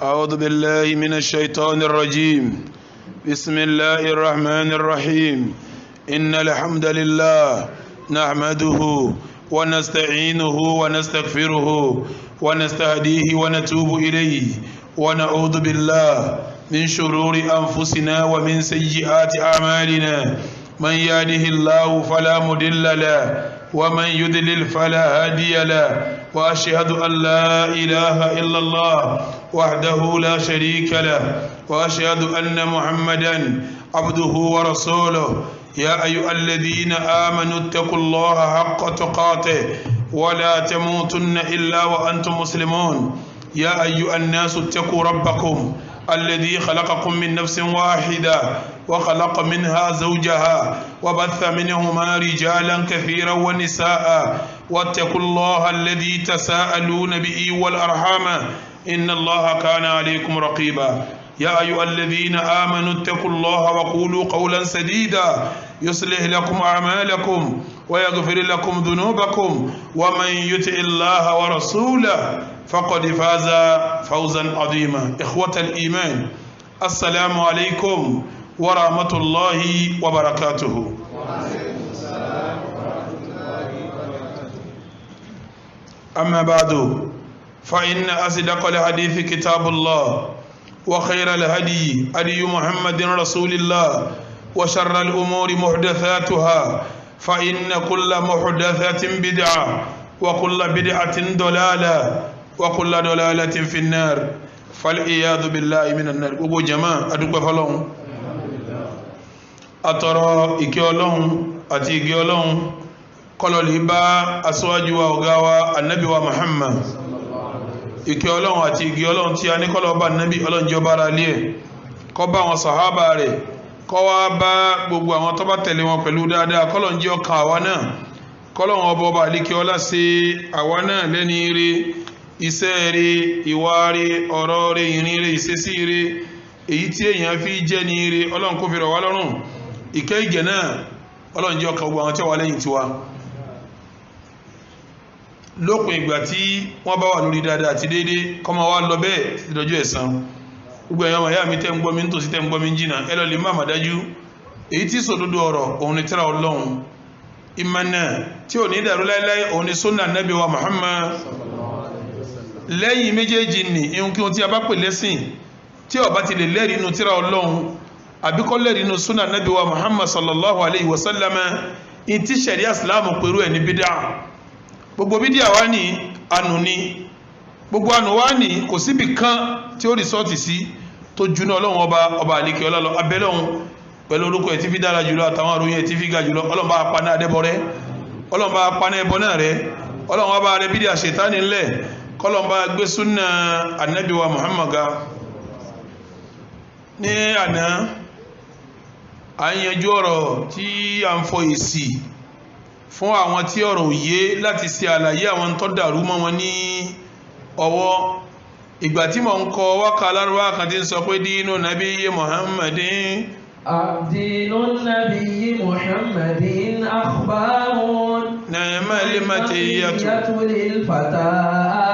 أعوذ بالله من الشيطان الرجيم. بسم الله الرحمن الرحيم. إن الحمد لله نحمده ونستعينه ونستغفره ونستهديه ونتوب إليه ونعوذ بالله من شرور أنفسنا ومن سيئات أعمالنا. من يهده الله فلا مضل له ومن يضلل فلا هادي له، وأشهد أن لا إله إلا الله وحده لا شريك له، وأشهد أن محمدا عبده ورسوله. يا أيها الذين آمنوا اتقوا الله حق تقاته ولا تموتن إلا وأنتم مسلمون. يا أيها الناس اتقوا ربكم الذي خلقكم من نفس واحدة وخلق منها زوجها وبث منهما رجالا كثيرا ونساء، واتقوا الله الذي تساءلون به والأرحام إن الله كان عليكم رقيبا. يا أيها الذين آمنوا اتقوا الله وقولوا قولا سديدا يصلح لكم أعمالكم ويغفر لكم ذنوبكم، ومن يطع الله ورسوله فقد فاز فوزا عظيما. إخوة الإيمان، السلام عليكم ورحمة الله وبركاته. أما بعد، فإن أصدق الحديث كتاب الله، وخير الهدي هدي محمد رسول الله، وشر الأمور محدثاتها، فإن كل محدثة بدعة وكل بدعة ضلالة وكل ضلالة في النار، فالعياذ بالله من النار. gbogbo jama adúpẹ́ fọ́lọ́run, atọrọ ìkẹ́ Ọlọ́run àti ìgẹ́ Ọlọ́run kó lè bá aṣíwájú wa ọ̀gá wa Ànábì wa Muhammad. Ìkẹ́ Ọlọ́run àti ìgẹ́ Ọlọ́run tí a ní kó lọ bá Ànábì, Ọlọ́run jẹ́ bára lé ẹ̀, kó bá àwọn sàhábà rẹ̀, kó wá bá gbogbo àwọn tó bá tẹ̀lé wọn pẹ̀lú dáadáa. kọ́lọ́run jẹ́ ọkàn àwa náà, kọ́lọ́run ọba àlékè ọlá ṣe àwa náà lẹ́ni ire, iṣẹ́ ire, ìwà ire, ọ̀rọ̀ ire, ìrìn ire, ìṣesí ire, èyí tí èèyàn fi jẹ́ ní ire. Ọlọ́run kó fi rọ̀ wá lọ́rùn. ìkẹ́ ìgẹ̀ náà Ọlọ́run jẹ́ ọkàn gbogbo àwọn tí wà lẹ́yìn tiwa, lópin ìgbà tí wọ́n bá wà lórí dáadáa àti déédéé, kó máa wá lọ bẹ́ẹ̀ títí dọjọ́ ẹ̀san. gbogbo ẹ̀yàn ọmọ ìyá mi tẹ́ ń gbọ́ mi nítòsí, tẹ́ ń gbọ́ mi jìnnà, ẹ lọ lè má màdájú èyí tí sòdodo ọ̀rọ̀ òun ni tírà Ọlọ́run, ìmọ̀nà tí ò ní dàrú láéláé òun ni sunna Ànábì wa Muhammad. lẹ́yìn méjèèjì ni ihun kí ohun tí a bá pè lẹ́sìn tí ó bá ti lè lẹ́rìí inú tírà Ọlọ́run àbí kó lẹ́rìí inú sunna Ànábì wa Muhammad sallallahu alayhi wa sallam, in ti ṣẹ̀ríà Ìsìlámù pẹ̀lú ẹni bídà. gbogbo bídà wá ní ànú ni, gbogbo ànú wá ní kò síbi kan tí ó rìsọ́ọ̀tì sí tó juná Ọlọ́run ọba àlekè ọlá lọ. abẹ́lọ́run pẹ̀lú orúkọ ẹ̀ tí fi dára jùlọ àtàwọn àròyìn ẹ̀ tí fi ga jùlọ, Ọlọ́run bá paná adẹ́bọ rẹ́, Ọlọ́run bá paná ẹbọ náà rẹ́, Ọlọ́run bá rẹ bídà ṣètánì ńlẹ̀, kọ́lọ́run bá gbé súnà Ànábì wa Muhammad ga. ní àná à ń yanjú ọ̀rọ̀ tí à ń fọ èsì fún àwọn tí ọ̀rọ̀ òye láti ṣe àlàyé àwọn tó dàrú mọ́ wọn ní ọwọ́. ìgbà tí mò ń kọ wákà lárúbá kan tí ń sọ pé dínú nabiyyi Muhammadin, dínú nabiyyi Muhammadin akhbarun, ni'mal matiyyatu lil fata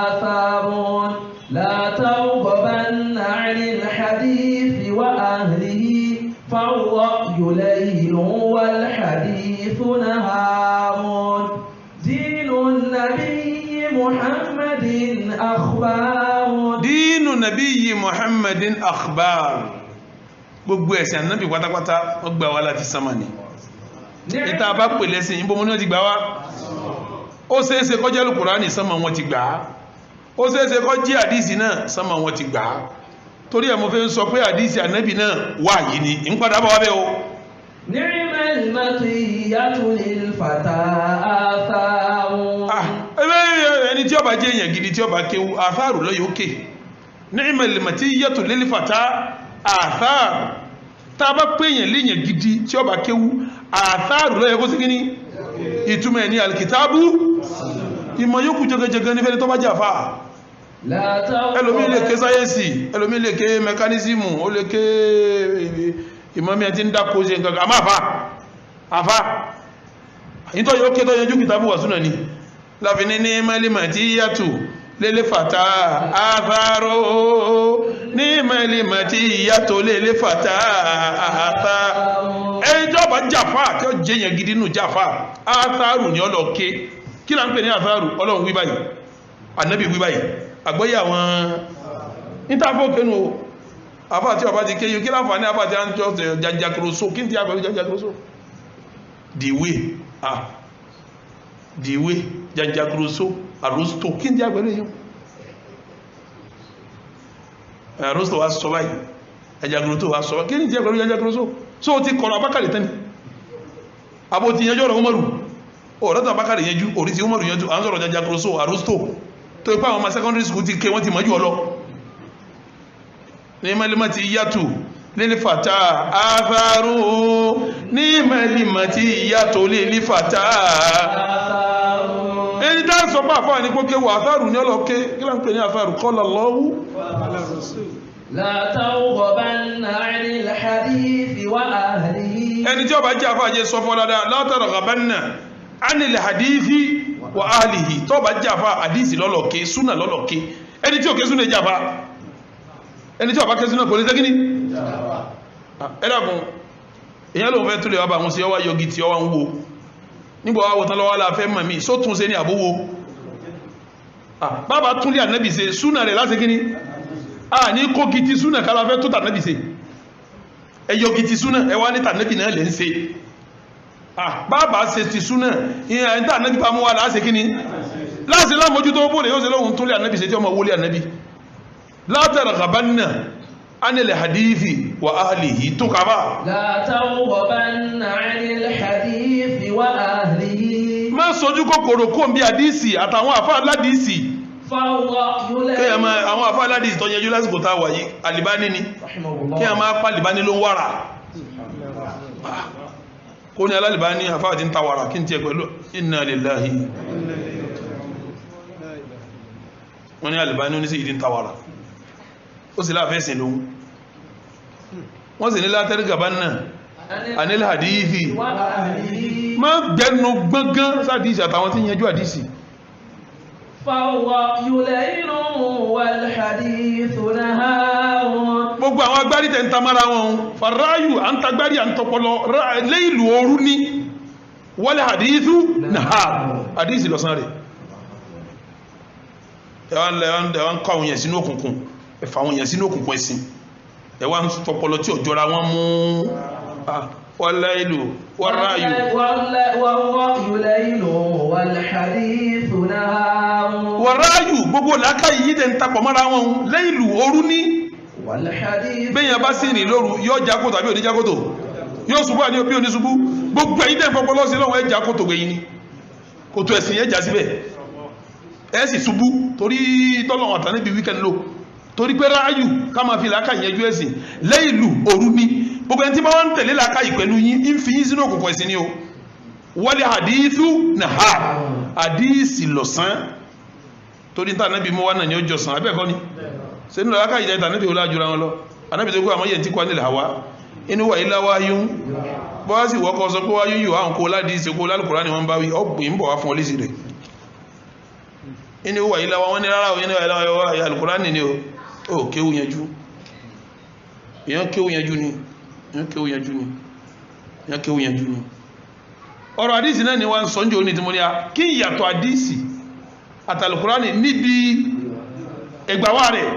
atharun, la tawqabanna 'anil hadithi wa ahlihi فالرأي ليل والحديث نهار. دين النبي محمد أخبار. دين النبي محمد أخبار. gbogbo ẹ̀sìn Ànábì pátápátá wọ́n gbà wá láti sánmà ni. ìta bá pè lẹ́sìn ìbò mọ́ ní wọ́n ti gbà wá. ó ṣeéṣe kó jẹ́ Al-Kùránì sánmà wọn ti gbà á, ó ṣeéṣe kó jẹ́ àdísì náà sánmà wọn ti gbà á. torí ẹ̀ mo fẹ́ sọ pé àdísì Ànábì náà wà yìí ni ń padà bọ̀ wá bẹ́ẹ̀ o. ni'mal matiyyatu lil fata atharun. ẹni tí ó bá jẹ́ èèyàn gidi tí ó bá kéwu àtharu lọ́yọ̀ òkè. ni'mal matiyyatu lil fata atharu. tá a bá pé èèyàn léèyàn gidi tí ó bá kéwu àtharu lọ́yọ̀ kó sí kí ni ìtumọ̀ ẹ̀ ní alkitabu. ìmọ̀ yókù jẹgẹjẹgẹ nífẹ̀ẹ́ tó bá jẹ́ àfà. ẹlòmí lè ké sáyẹ́nsì, ẹlòmí lè ké mẹkánísìmù, ó lè ké ìmọ̀mí ẹtí ń dákó ṣe nǹkan àmọ́ àfá ìtọ́ yóò ké tó yanjú kìtàbù wà súnà ni láfi ní mẹ́lìmọ̀ tí yàtù lélé fàtà àfáró المتية للفتى ẹni tí ó bá jàfà tí ó jẹ́ yẹn gidi nù jàfà àtàrù ni ọlọ́ ké kí là ń pè ní àtàrù ọlọ́run wí báyìí ànábì wí báyìí àgbọ́yé àwọn ìtàfọ́ kẹnu àfà tí ọba ti kéyọ kí láǹfààní àfà tí a ń jọ jàjàkúròsó kí n ti àgbẹ̀rẹ̀ jàjàkúròsó dìwé jàjàkúròsó àròstó kí n ti àgbẹ̀rẹ̀ yìí àròstó wa sọ báyìí jàjàkúròsó wa sọ báyìí kí n ti àgbẹ̀rẹ̀ jàjàkúròsó so ti kọ̀rọ̀ abákàrí tẹ́ni àbò ti yẹjọ́ ọ̀rọ̀ Umaru ọ̀rọ̀ tó abákàrí yẹjú orí ti Umaru yẹjú àwọn sọ̀rọ̀ jàjàkúròsó àròstó tó ipá àwọn ọmọ secondary school ti ké wọ́n ti mọ́jú ọlọ ní mẹ́lẹ́mọ́ ti yàtò lílì fàtà àfàrù ní mẹ́lẹ́mọ́ ti yàtò lílì fàtà ẹni tá ń sọ bá àfáà ní pókè wà àfàrù ní ọlọ́ké kí lá ń pè ní àfàrù qala Allahu لا ترغبن عن الحديث وأهله ẹni tí ó bá jẹ́ àfáà sọ fún dáadáa la targhabanna anil hadithi wa ahlihi tó bá jẹ́ àfáà hadisi lọ́lọ́ké súnà lọ́lọ́ké ẹni tí ó ké súnà ìjàfà ẹni tí ó bá ké súnà kò ní tẹ́gíní ẹ̀dàkùn èyàn ló ń fẹ́ túlẹ̀ ọba àwọn sí ọwá yọgi tí ọwá ń wo nígbà wá wọ́tán lọ́wọ́ láàfẹ́ mọ̀mí só tún ṣe ní àbúwò bàbá túnlẹ̀ ànábì ṣe súnà rẹ̀ láti kíní ní kó kìtì súnà kálàfẹ́ tó tànábì ṣe ẹyọ kìtì súnà ẹwà ní tànábì náà lè ń ṣe bàbá ṣe ti súnà ìyẹn tànábì bá mú wa láti kíní láti lámójútó bóòlẹ̀ yóò ṣe lóhun túnlẹ̀ ànábì ṣe tí ọmọ wọlé ànábì la targhabanna anil hadithi wa ahlihi tó kaba لا ترغبن عن الحديث وأهله má sojú kòkòrò kó bí àdísì àtàwọn àfáà aládìsì kí a máa àwọn àfáà aládìsì tó yẹjú lásìkò tá a wà yìí Albani ni kí a máa pa Albani ló ń wára kó ní Albani àfáà ti ń ta wàrà kí n tiẹ̀ pẹ̀lú inna lillahi wọ́n ní Albani ní sí ìdí ń ta wàrà ó sì láàfẹ́sìn lóhun wọ́n sì ní látẹ́rí gàbánà anil hadithi má gbẹnu gbọ́ngán sáàdìsì àtàwọn tí yẹjú àdìsì gbogbo àwọn agbárí tẹ́ ń ta mara wọn faráyù à ń tagbárí à ń tọpọlọ léìlú ooru ní wal hadithu náà àdìsì lọ́sán rẹ̀ ẹwà ń kọ́ àwọn èèyàn sínú òkùnkùn ẹ̀fà àwọn èèyàn sínú òkùnkùn ẹ̀sìn ẹwà ń tọpọlọ tí ọjọ́ra wọn mú wàláìlú wàráyù wàráyù gbogbo làákà yìí tẹ́ ń tapọ̀ mọ́ra wọn léìlú ooru ní bẹ́yàn bá sí ní lóru yóò jákòtò àbí oníjákòtò yóò ṣubú àní òbí oníṣubú gbogbo ẹ̀yìn tẹ́ ń fọpọlọ sí lọ́wọ́ ẹjà kòtò gbẹ̀yìn ni kòtò ẹ̀sìn ẹjà síbẹ̀ ẹ̀ sì ṣubú torí tọ́lọ̀ ọ̀tà níbi wíkẹ́ndì lò torí pé ráyù ká máa fi làákà ìyẹjú ẹ̀sìn léìlú òru ní gbogbo ẹni tí wọ́n ń tẹ̀lé làákà ìpẹ̀lú yín ń fi yín sínú òkùnkùn ẹ̀sìn ni o wọlé hadithu nàá hadisi lọ̀sán torí tá ànábì mọ́ wá náà ni ó jọ̀sán abẹ́ẹ̀kọ́ ni sínú làákà ìjà ìta ànábì olá jura wọn lọ ànábì tó kú àmọ́ yẹn tí kú nílẹ̀ àwa inú wà ilá wáyú bọ́ sì wọ́kọ́ sọ pé wáyú yóò àwọn kó ládìí kó lálùkùrá ni wọ́n bá wí ọ̀gbìn ń bọ̀ wá fún ọ lẹ́sì rẹ̀ inú wà ilá wọn ní rárá inú wà ilá wọn alùkùrá ni o ó kéwù yanjú èèyàn kéwù yanjú ni èèyàn kéwù yanjú ni èèyàn kéwù yanjú ni ọ̀rọ̀ àdìsí náà ni wọ́n sọ ń jò ní tí mo ní a kí ìyàtọ̀ àdìsí àtàlùkùrá ni níbi ẹgbàwà rẹ̀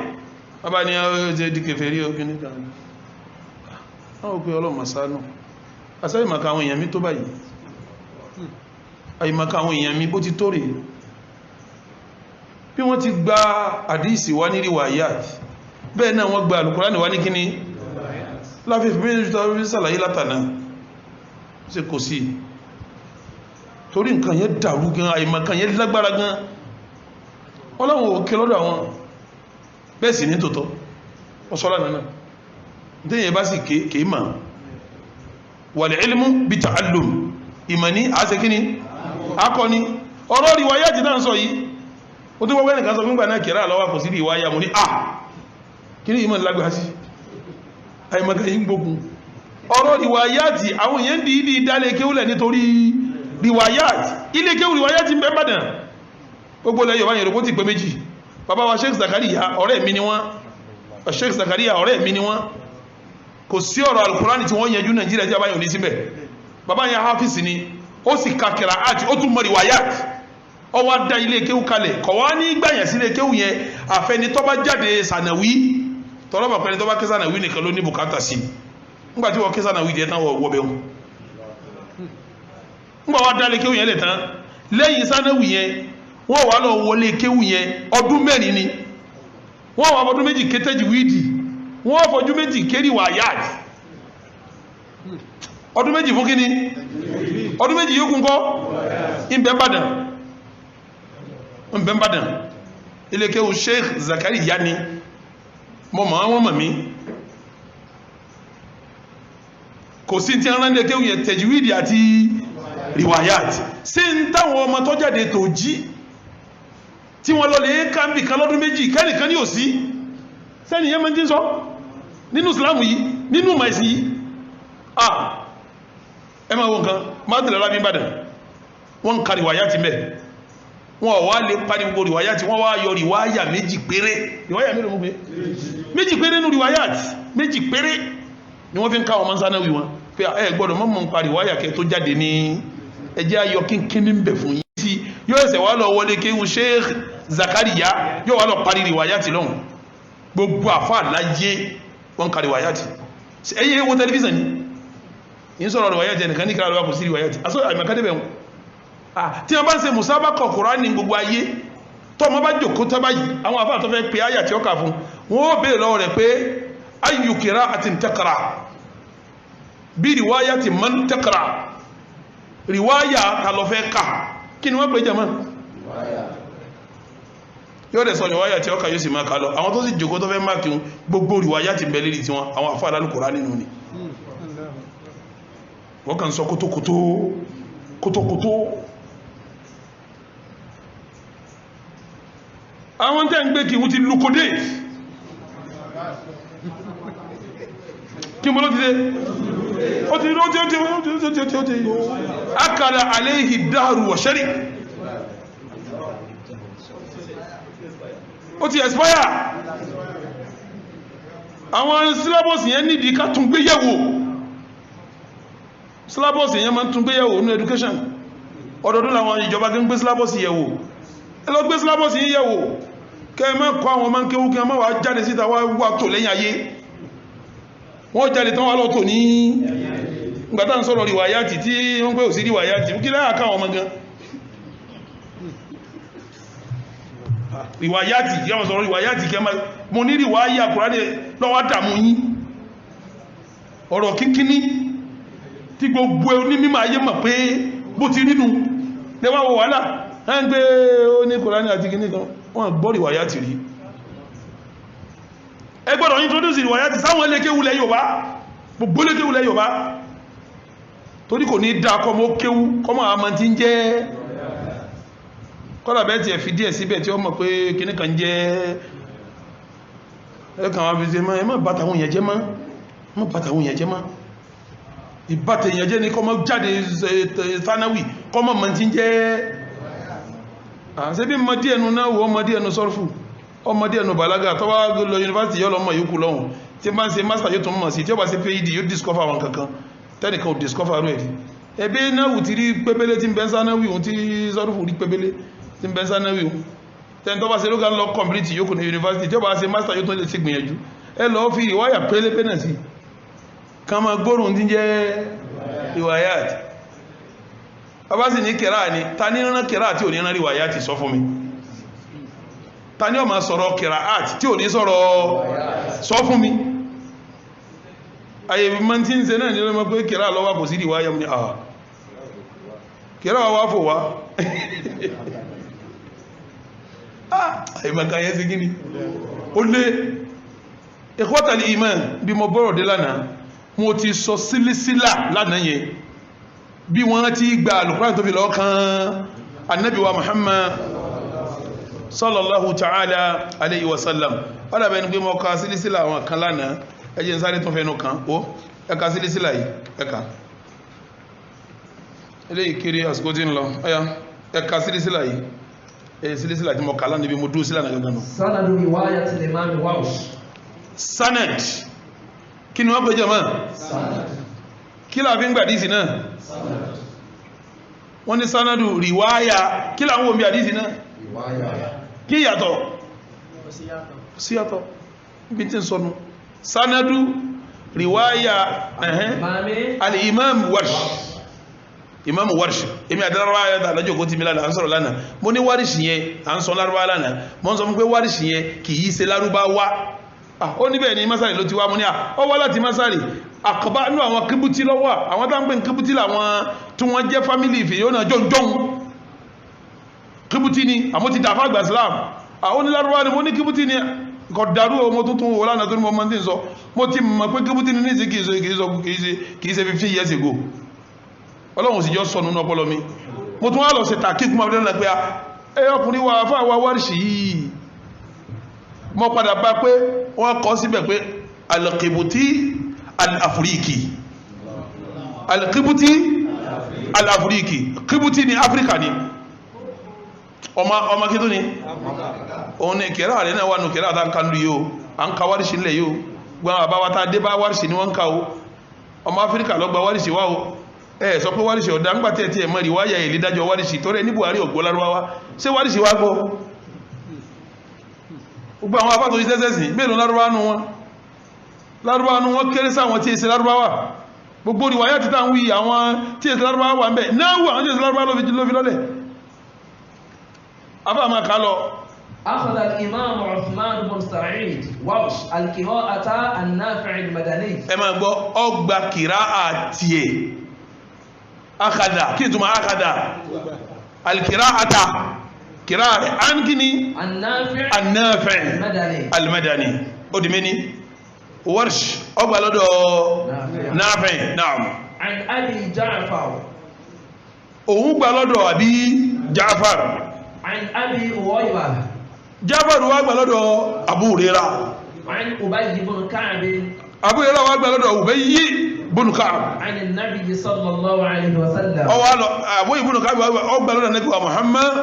bàbá ni ọjọ́ ìdíkẹfẹ́ rí ọgbìn nígbà náà ó pé ọlọ́mọ sánú àṣà ìmọ̀ká àwọn èèyàn mi tó báyìí àìmọ̀ká àwọn èèyàn mi bó ti tó rèé bí wọ́n ti gba àdíìsì wá ní riwayat bẹ́ẹ̀ náà wọ́n gba Al-Qur'ani wá ní kíní láfífí bí sàlàyé látànà ṣe kò sí torí nǹkan yẹn dàrú gan àìmọ̀kan yẹn lágbára gan ọlọ́run òkè lọ́dọ̀ àwọn bẹ́ẹ̀ sì ní tòótọ́ ọ̀sọ́lá náà tẹ́yẹ bá sì kéé mà wal ilmu bi ta'allum ìmọ̀ ní àṣekíní akọni ọ̀rọ̀ riwayat ti náà sọ yìí ó tó wọ́n ẹnìkan sọ fúngbà náà kìrá lọ́wọ́ kò sí riwaya mú ní kí ní ìmọ̀ lágbà sí àìmọ̀ká yí gbógun ọ̀rọ̀ riwayati àwọn èèyàn dìídì dálé kéwúlẹ̀ nítorí riwayati ilé kéwú riwayati ń bẹ Ìbàdàn gbogbo lẹ́yọ̀ báyìí rògbó ti pé méjì bàbá wa Sheikh Zakariya ọ̀rẹ́ mi ni wọ́n Sheikh Zakaria ọ̀rẹ́ mi ni wọ́n kò sí ọ̀rọ̀ alukurani tí wọ́n yanjú Nàìjíríà tí a bá yàn ní síbẹ̀ bàbá yẹn hafiz ni ó sì ka kìrààtì ó tún mọ riwayat ó wá dá ilé kéwú kalẹ̀ kọ̀ wá ní gbàyàn sí ilé kéwú yẹn àfẹni tó bá jáde sànàwí tọ́lọ́ bàbá ẹni tó bá ké sànàwí nìkan ló ní bùkátà sí nígbà tí wọ́n ké sànàwí díẹ̀ tán wọ́ bẹ́ẹ̀ nígbà wá dá ilé kéwú yẹn lẹ̀ tán lẹ́yìn sànàwí yẹn wọ́n wá lọ wọlé kéwú yẹn ọdún mẹ́rin ni wọ́n wá ọdún méjì kétéjì wíìdì wọ́n fọjú méjì kérí wàyáàd ọdún méjì fún kíní ọdún méjì yóò kún kọ́ ìbẹ̀mbàdàn ilé kéwú Sheikh Zakaria ni mọ́ wọ́n mọ̀ mí kò sí tí a rán lé kéwú yẹn tẹ̀júwìdì àti riwayat sí ń táwọn ọmọ tó jáde tó jí tí wọ́n lọ lè kàmbì kan lọ́dún méjì kẹ́nìkan ní òsí sẹ́ni yẹn mọ́ tí ń sọ nínú Islam yìí nínú mẹ́sí yìí ẹ máa wọ nǹkan mátìlẹ̀ lábí Ìbàdàn wọ́n ń ka riwayat mẹ́ wọ́n wá lè parí gbogbo riwayat wọ́n wá yọ riwaya méjì péré riwaya mélòó mú pé méjì péré nínú riwayat méjì péré ni wọ́n fi ń ká ọmọ sánáwì wọn pé ẹ gbọ́dọ̀ mọ́ ń pa riwaya kẹ tó jáde ní ẹjẹ́ ayọ kínkín ń bẹ̀ fún yín tí yóò ẹsẹ̀ wá lọ wọlé kéwù Sheikh Zakaria yóò wá lọ parí riwayat lọ́hùn gbogbo àfáà láyé wọ́n ka riwayat ẹyẹ wo tẹlifíṣàn ni yìí sọ̀rọ̀ riwayat ẹnìkan ní kíra lọ́wọ́ kò sí riwayat aṣọ àmàkádẹ́bẹ̀ wọn tí wọ́n bá ń ṣe musabaka Kùránì gbogbo ayé tọ́mọ bá jòkó tábà yìí àwọn àfáà tó fẹ́ pé àyà tí ó kà fún wọn ó béèrè lọ́wọ́ rẹ̀ pé ayyu qira'atin taqra bí riwayati man taqra riwaya ta ló fẹ́ kà kí ni wọ́n pè jẹ́mọ́ yóò dẹ̀ sọ riwaya tí ó kà yóò sì máa kà lọ àwọn tó sì jòkó tó fẹ́ máàkì gbogbo riwaya ti bẹ̀ lérí tiwọn àwọn àfáà lálùkùránì nínú ni wọ́n kàn sọ kótókótó àwọn tẹ́ ń gbé kí wọ́n ti lukode kí mo ló ti dé ó ti akala alayhi dahru wa shari ó ti expire àwọn syllabus yẹn nídìí ká tún gbé yẹ̀wò syllabus yẹn máa tún gbé yẹ̀wò ní education ọdọọdún làwọn ìjọba gẹ́ ń gbé syllabus yẹ̀wò ẹ lọ gbé syllabus yìí yẹ̀wò kẹ́ ẹ má kọ́ àwọn ọmọ kéwú kí ẹ má wà jáde síta wà tó lẹ́yìn ayé wọ́n jáde tán wà lọ́tò ní ìgbàtà ń sọ̀rọ̀ riwayati tí wọ́n pẹ́ òsì riwayati kí láyà káwọn ọmọ gan riwayati kí wọ́n sọ̀rọ̀ riwayati kí mo ní riwaya Kùránì lọ́wọ́ dàmú yín ọ̀rọ̀ kínkíní tí gbogbo ní mímọ̀ ayé mọ̀ pé bó ti rínú lẹ́wà wọ wàhálà ẹ́ ń gbé ó ní Kùránì àti kíní kan wọ́n gbọ́ riwayati rí ẹ gbọ́dọ̀ introduce riwayati sáwọn elékéwulẹ̀ Yorùbá gbogbo elékéwulẹ̀ Yorùbá torí kò ní dá kọmọ kéwú kọmọ àmà tí ń jẹ́ kọ́lá bẹ́ẹ̀ tí ẹ̀ fi díẹ̀ síbẹ̀ tí ó mọ̀ pé kíní kan jẹ́ ẹ̀kàn wọn fi ṣe mọ́ ẹ má bàtà àwọn èèyàn jẹ́ mọ́ ìbátẹ̀ èèyàn jẹ́ ní kọmọ jáde thanawi kọmọ mọ̀ tí ń jẹ́ àṣẹ́bí mọ́dí ẹnu náà wọ́n mọ́dí ẹnu sọ́rfù ọmọdé ẹnu bàlágà tó wá lọ yunifásitì yọ́ lọ́mọ yóò kú lọ́hùn tí bá ń ṣe master yóò tún mọ̀ sí tí ó bá ṣe PhD yóò discover àwọn kankan tẹ́nìkan ò discover rẹ̀ rí ẹbí náà wù ti rí pépélé tí ń bẹ́ sánáwì ohun tí sọ́rùfù rí pépélé tí ń bẹ́ sánáwì ohun tẹ́ni tó bá ṣe lókàn lọ complete yóò kù ní yunifásitì tí ó bá ṣe master yóò tún lè ṣe gbìyànjú ẹ lọ fi ìwáyà pélépé náà sí ká máa gbóòrùn tí ń jẹ́ riwayat bàbá sì ní kẹrà ni ta ní rán kẹrà tí ò ní rán riwayat sọ fún mi ta ní ó máa sọ̀rọ̀ kẹrà tí ò ní sọ̀rọ̀ sọ fún mi ayé mọ́ tí ń ṣe náà ní ọmọ pé kẹrà lọ́wọ́ kò sí riwaya mú ní àà kẹrà wá fò wá àìmọ̀ká yẹn sí gíní ó lé ikhwatal iman bí mo bọ́rọ̀ dé lánàá mo ti sọ sílísílà lánàá yẹn bí wọ́n ti gba Al-Qur'an tó fi lọ kan Ànábì wa Muhammad sallallahu ta'ala alayhi wa sallam ọ̀dà bẹni pé mo ka sílísílà àwọn kan lánàá ẹjẹ́ ń sáré tún fẹ́nu kan ó ẹka sílísílà yìí ẹka eléyìí kiri àsìkò tí ń lọ ọya ẹka sílísílà yìí sílísílà tí mo kà lánàá bí mo dúró sílà náà gangan nù. sanadu riwayat al-imam Warsh. sanad kí ni wọ́n pè jẹ́ mọ́ kí la fi ń gbà àdísì náà wọ́n ní sanadu riwaya kí la ń wò bí àdísì náà kí yàtọ̀ sí yàtọ̀ ibi tí ń sọnù sanadu riwaya al-imam warsh imam warsh èmi àdáràwà ayọ́ta lọ́jọ́ kó ti mílá à ń sọ̀rọ̀ lánàá mo ní wárìṣì yẹn à ń sọ lárúbá lánàá mo ń sọ fún pé wárìṣì yẹn kì í ṣe lárúbá wá ó níbẹ̀ ni masari ló ti wá mo ní ọ wá láti masari àkọ́bá nínú àwọn kíbútí lọ́wọ́ àwọn tá ń pè ní kíbútí làwọn tí wọ́n jẹ́ fámìlì ìfèyó náà jọ̀ǹjọ̀ǹ kíbútí ni àmọ́ ti dàfà àgbà Islam àwọn onílárúbá ni mo ní kíbútí ni kò dàrú ọmọ tuntun wò lánàá tó ní mo máa ń tí ń sọ mo ti mọ̀ pé kíbútí ni níṣẹ́ kì í ṣe 50 years ago ọlọ́run sì jọ sọ nínú ọpọlọ mi mo tún wá lọ sí tàkíkù máa dẹ́nà pé ẹ ọkùnrin wa fáwọn wárìṣì yìí mo padà bá pé wọ́n kọ́ síbẹ̀ pé alqibuti al-afriki alqibuti al-afriki kíbútí ni Áfíríkà ni ọmọ kí tó ni òun ni kẹrà rẹ̀ náà wà nù kẹrà àtàkà lù yóò à ń ka wárìṣì nílẹ̀ yóò gbọ́n àbáwátá dé bá wárìṣì ni wọ́n ń ka o ọmọ Áfíríkà lọ́gba wárìṣì wá o sọ pé wárìṣì ọ̀dá ń gbàtẹ̀ tí ẹ̀mọ́ ìwáyà ilé dájọ́ wárìṣì tó rẹ̀ ní Buhari ògbó lárúbáwá ṣé wárìṣì wá gbọ́ gbogbo àwọn afátò ìṣẹ́sẹ̀sì mélòó lárúbáwá wọn kéré sáwọn tí èsì lárúbáwá gbogbo ìwáyà títà ń wí àwọn tí èsì lárúbáwá wà ń bẹ̀ náà wà àwọn tí èsì lárúbáwá ló fi lọ́lẹ̀ afá máa kà lọ. أخذ الإمام عثمان بن سعيد ورش القراءة النافع المدني. ẹ máa gbọ́ ọgbà kìrá àtiẹ̀ akada kí n tún ma akada alkiraata kira rẹ̀ an kini annafi almadani o di meni warsh ọgbà lọ́dọ̀ nafi naam an abi ja'far òun gbà lọ́dọ̀ abi ja'far an abi uwayba ja'far wá gbà lọ́dọ̀ abu hurairah an ubay ibn ka'b abu hurairah wá gbà lọ́dọ̀ ubay bùnú káàbù. عن النبي صلى الله عليه وسلم. ọwọ́ àlọ́ àbúyí bùnú káàbù ọgbà lọ́dọ̀ Ànábì wa Muhammad.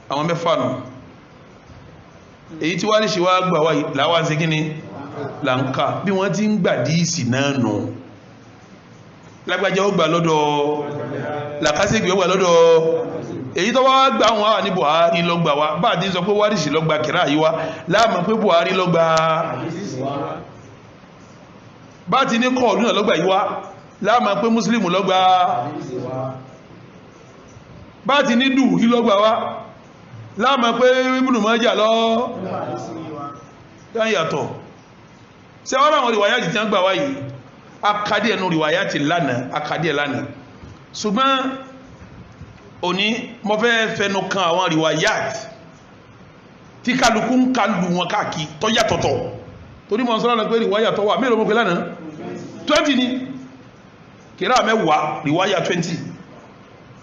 àwọn mẹ́fà nù. èyí tí wá ní ṣe wá gbà wá làwọn àti kíni là ń kà bí wọ́n ti ń gbà díìsì náà nù. lágbájá ó gbà lọ́dọ̀ làkásìgbè ó gbà lọ́dọ̀ èyí tó wá gbà wọn wà ní Buhari lọ́gbà wa bá a ti sọ pé wárìṣì lọ́gbà kìrá yìí wá láàmú pé Buhari lọ́gbà bá ti ní kọ̀ọ̀lú náà lọ́gbà yíwá láàmà pé Muslim lọ́gbà bá ti ní dù yí lọ́gbà wá láàmà pé Ibn Majah lọ yàtọ̀ ṣe wọ́n àwọn rìwáyàtì tí wọ́n gbà wáyìí akadé ẹnu rìwáyàtì lánàá akadé ẹ̀ lánàá ṣùgbọ́n òní mo fẹ́ fẹnu kan àwọn rìwáyàtì tí kálukú ń kalu wọn káàkiri tó yàtọ̀tọ̀ torí mọ̀ sọ́lá pé rìwáyà tó wà mélòó mọ́ pé lánàá 20 ni kìrá mẹ́wàá rìwáyà 20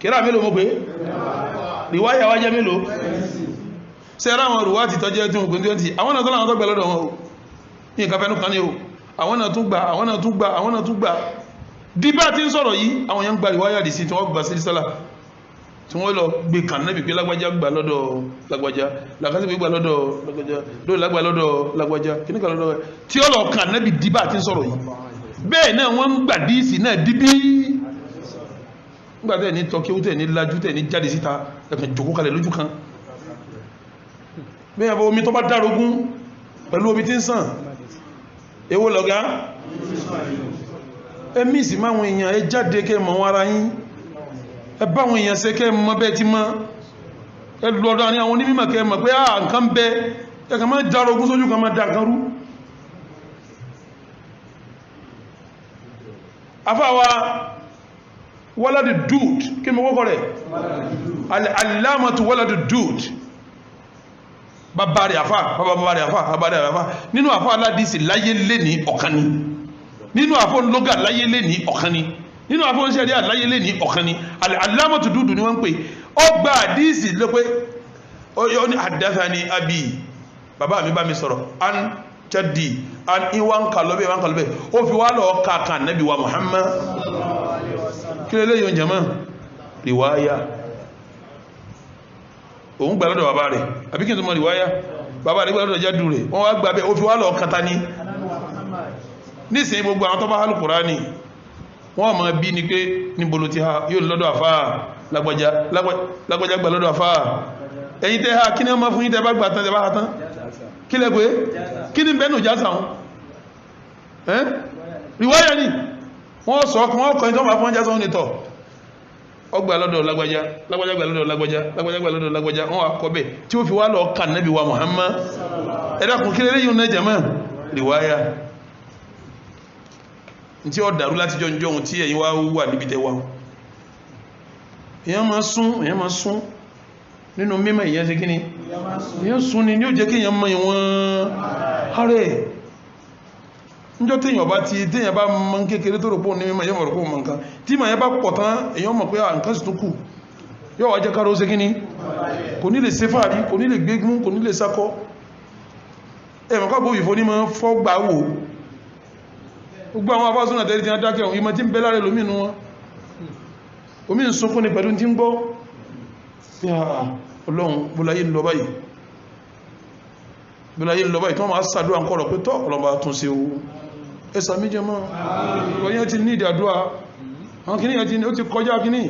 kìrá mélòó mọ́ pé rìwáyà wájẹ́ mélòó sẹ́rà àwọn rìwá ti tọ́jẹ́ tí wọ́n pè 20 àwọn náà tó láwọn tó gbà lọ́dọ̀ wọn o ní ìkàfẹ́ nù kan ní o àwọn náà tún gbà díbà tí ń sọ̀rọ̀ yìí àwọn yẹn ń gba rìwáyà dì sí tí wọ́n gbà sí sálà tí wọ́n lọ gbé kàn náà bí pé lágbájá gbà lọ́dọ̀ lágbájá làkásí gbà lọ́dọ̀ lágbájá lórí lágbà lọ́dọ̀ lágbájá kíníkà lọ́dọ̀ tí ó lọ kàn náà bí díbà tí ń sọ̀rọ̀ yìí bẹ́ẹ̀ náà wọ́n ń gbà díìsì náà díbí nígbà tẹ̀ ní tọ́kí tẹ̀ ní lajú tẹ̀ ní jáde síta ẹ̀kàn jòkó kalẹ̀ lójú kan bẹ́ẹ̀ bọ́ omi tó bá dárógún pẹ̀lú omi tí ń sàn èwo lọ̀gá ẹ̀mí ìsì máwọn èèyàn ẹ jáde kẹ́ mọ̀ wọn ara yín ẹ bá àwọn èèyàn ṣe kẹ́ mọ́ bẹ́ẹ̀ ti mọ́ ẹ lọ́dọ̀ ní àwọn onímọ̀ kẹ́ mọ̀ pé nǹkan bẹ ẹ̀kàn máa dárógún sójú kan máa dàkan rú afáwa wọ́ládì dùd kí mọ́ kọ́kọ́ rẹ̀ alámàtù wọ́ládì dùd bàbá rẹ̀ àfá nínú àfá aládìsí láyé lé ní ọ̀kan ni nínú àfá ológa láyé lé ní ọ̀kan ni nínú àfá oníṣẹ́rí àláyé lé ní ọ̀kan ni alámàtù dùd ni wọ́n ń pè ọgbà àdìsí ló pé ó ní haddathani abi bàbá mi bá mi sọ̀rọ̀ an jaddi an iwan kalọ́bẹ̀ ó fi wá lọ kàkà nabi wa Muhammad kí lè léyìn jama riwaya òun gbà lọ́dọ̀ bàbá rẹ̀ àbí kí n tó mọ̀ riwaya bàbá rẹ̀ gbà lọ́dọ̀ jádù rẹ̀ wọ́n wá gbà bẹ́ẹ̀ ó fi wá lọ kata ní nísìnyí gbogbo àwọn tó bá hálù Kùránì wọ́n máa bí ni pé níbo ló ti ha yóò lọ́dọ̀ àfáà lágbàjá gbà lọ́dọ̀ àfáà ẹ̀yin tẹ́ ha kí ni wọ́n máa fún yín tẹ́ bá gbà tán tẹ́ bá ha tán kí lẹ́ pé kí ni bẹ́ẹ̀ nù já sàún riwaya ni wọ́n sọ ọkùn wọ́n kọ̀yìn tó máa fún já sàún nìtọ̀ ọgbà lọ́dọ̀ lágbàjá gbà lọ́dọ̀ lágbàjá wọ́n wà kọ́ bẹ̀ tí ó fi wá lọ kà Nábì wa Muhammad ẹ̀dàkùn kí lẹ́yìn náà jẹ́mọ́ riwaya tí ó dàrú láti jọjọ́ ohun tí ẹ̀yin wá wà níbi tẹ́wà èyàn máa sún nínú mímọ̀ ìyẹn sí kíní èyàn sún ni ní ó jẹ́ kí èyàn mọ̀ ìwọ̀n ààrẹ níjọ́ téèyàn bá ti téèyàn bá mọ̀ kékeré tó rọ̀pọ̀ ní mímọ̀ èyàn mọ̀ rọ̀pọ̀ mọ̀ nǹkan tí mọ̀ yẹn bá pọ̀ tán èyàn mọ̀ pé nǹkan sì tún kù yóò wá jẹ́ kára ó sí kíní kò ní lè ṣe fàárí kò ní lè gbégún kò ní lè sákọ́ ẹ̀mọ̀ káàbò ìfò ní mọ́ fọ́gbà wò gbogbo àwọn afásúnà tẹ́lẹ̀ tí wọ́n dákẹ́ ohun ìmọ̀ tí ń bẹ lára lómìnú wọn omi ń sunkún ní pẹ̀lú tí ń gbọ́ ọlọ́run bólayé ń lọ báyìí tí wọ́n máa sàdúrà ń kọ́rọ̀ pé tọ́ ọlọ́mà tún sí owó ẹsà méjì mọ́ ọ̀yẹ́ ti ní ìdàdúrà àwọn kìíní yẹn ti ó ti kọjá kìíní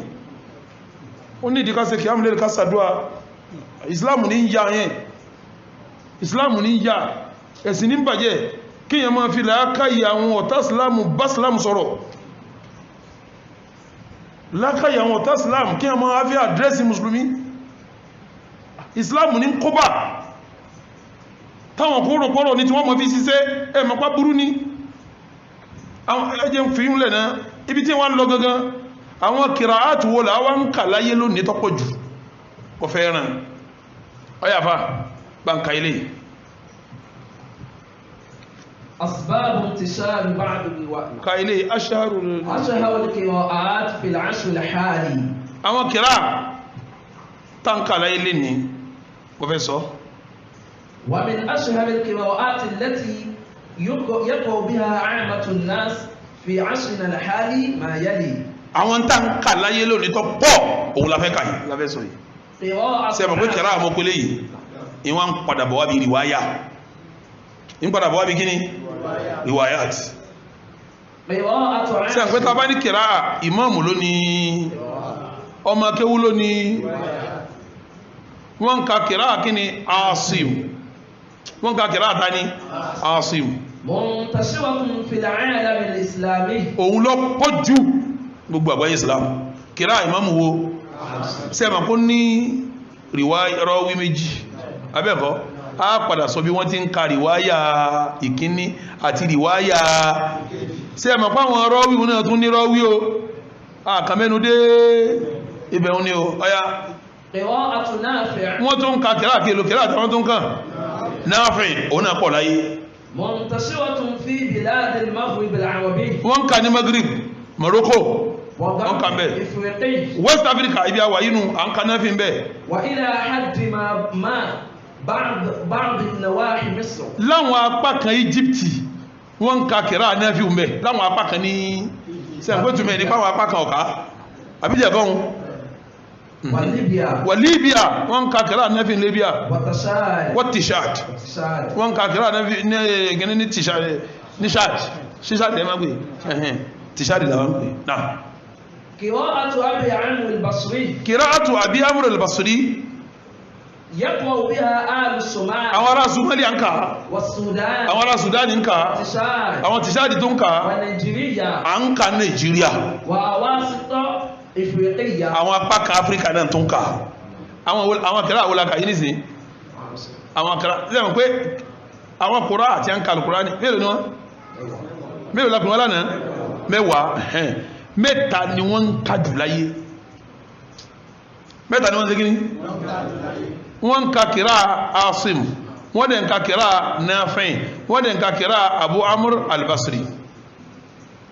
ó ní ìdíkásẹ̀ kí á mú lè ká sàdúrà ìsìláàmù ní ń yá yẹn ìsìláàmù ní ń yá ẹ̀sìn ní ń bàjẹ́ kí yẹn máa fi láákàyè àwọn ọ̀tá ìsìláàmù bá ìsìláàmù sọ̀rọ̀ láákàyè àwọn ọ̀tá ìsìláàmù kí yẹn máa fi àdírẹ́sì mùsùlùmí ìsìláàmù ní kóbà táwọn kó rọ̀pọ̀rọ̀ ní tí wọ́n mọ̀ fi ṣiṣẹ́ ẹ̀mọ̀pá burú ní ẹjẹ́ ń fi ń lẹ̀ náà ibi tí wọ́n lọ gangan àwọn kìràátù wo là wọ́n ń kà láyé lónìí tọ́pọ̀ jù kò fẹ́ ràn ọyàfà báńkà ilé أسباب انتشار بعض الروايات كايلي أشهر القراءات في العصر الحالي أما قراءة تنكا ليلني وفيسو ومن أشهر القراءات التي يقرأ بها عامة الناس في عصرنا الحالي ما يلي àwọn tá ń kà láyé lónìí tó pọ̀ òun la fẹ́ kà yìí la fẹ́ sọ yìí ṣe mọ̀ pé kẹrà àmọ́kúlé yìí ìwọ̀n ń padà bọ̀ wá bí riwaya ń padà bọ̀ wá bí kíní riwayat ṣe àpẹ́ ta bá ní kẹrà ìmáàmù lónìí ọmọ akéwú lónìí wọ́n ń ka kẹrà kíní Asim wọ́n ń ka kẹrà tani Asim muntashiratun fil alam al-islami òun lọ pọ̀ jù gbogbo àgbáyé Islam kìrá ìmáàmù wo sẹ́mà kó ní rọ̀wí méjì abẹ́kọ́ a padà sọ bí wọ́n ti ń ka rìwáyà ìkíní àti rìwáyà sẹ́mà páwọn rọ̀wí wọn náà tún ní rọ̀wí o àkàmẹ́nu dé ibẹ̀un ni o ọya wọ́n tún ka kìrá kìlò kìrá àtàwọn tún kàn Nafi òun náà pọ̀ láyé muntashiratun fi bilad al-maghrib al-arabi wọ́n ka ní Maghrib Morocco wọ́n kàn bẹ́ West Africa ibi àwà yínú à ń kaná fi ń bẹ́ wà ila haddi ma ba'd nawahi Misr láwọn apá kan Egypti wọ́n ka kìrá náà fi ń bẹ́ láwọn apá kan ní sẹ́gbẹ́tùmẹ̀ nípa àwọn apá kan ọ̀ká àbíjẹ̀ kan wà Libya wọ́n ka kìrá náà fi ń Libya wà Tishad wọ́n ka kìrá náà fi ní Tishad ẹ̀mọ́gbé Tishad làwọn pè náà قراءة أبي عمرو البصري قراءة أبي عمرو البصري يقرأ بها آل الصومال أورا الصومال أنكا والسودان أورا السودان أنكا أورا تشاد تونكا ونيجيريا أنكا نيجيريا وأواسط إفريقيا أورا باك أفريقيا نان تونكا أورا كلا أولا كاينيزي أورا كلا لما كوي أورا قراءة أنكا القرآن ميلو نوا ميلو لكم ولا نا ميوا mẹ́ta ni wọ́n ń ka jù láyé mẹ́ta ni wọ́n ń segin wọ́n ń ka kìrá Asim wọ́n dẹ̀ ń ka kìrá Nafi wọ́n dẹ̀ ń ka kìrá Abu Amr al-Basri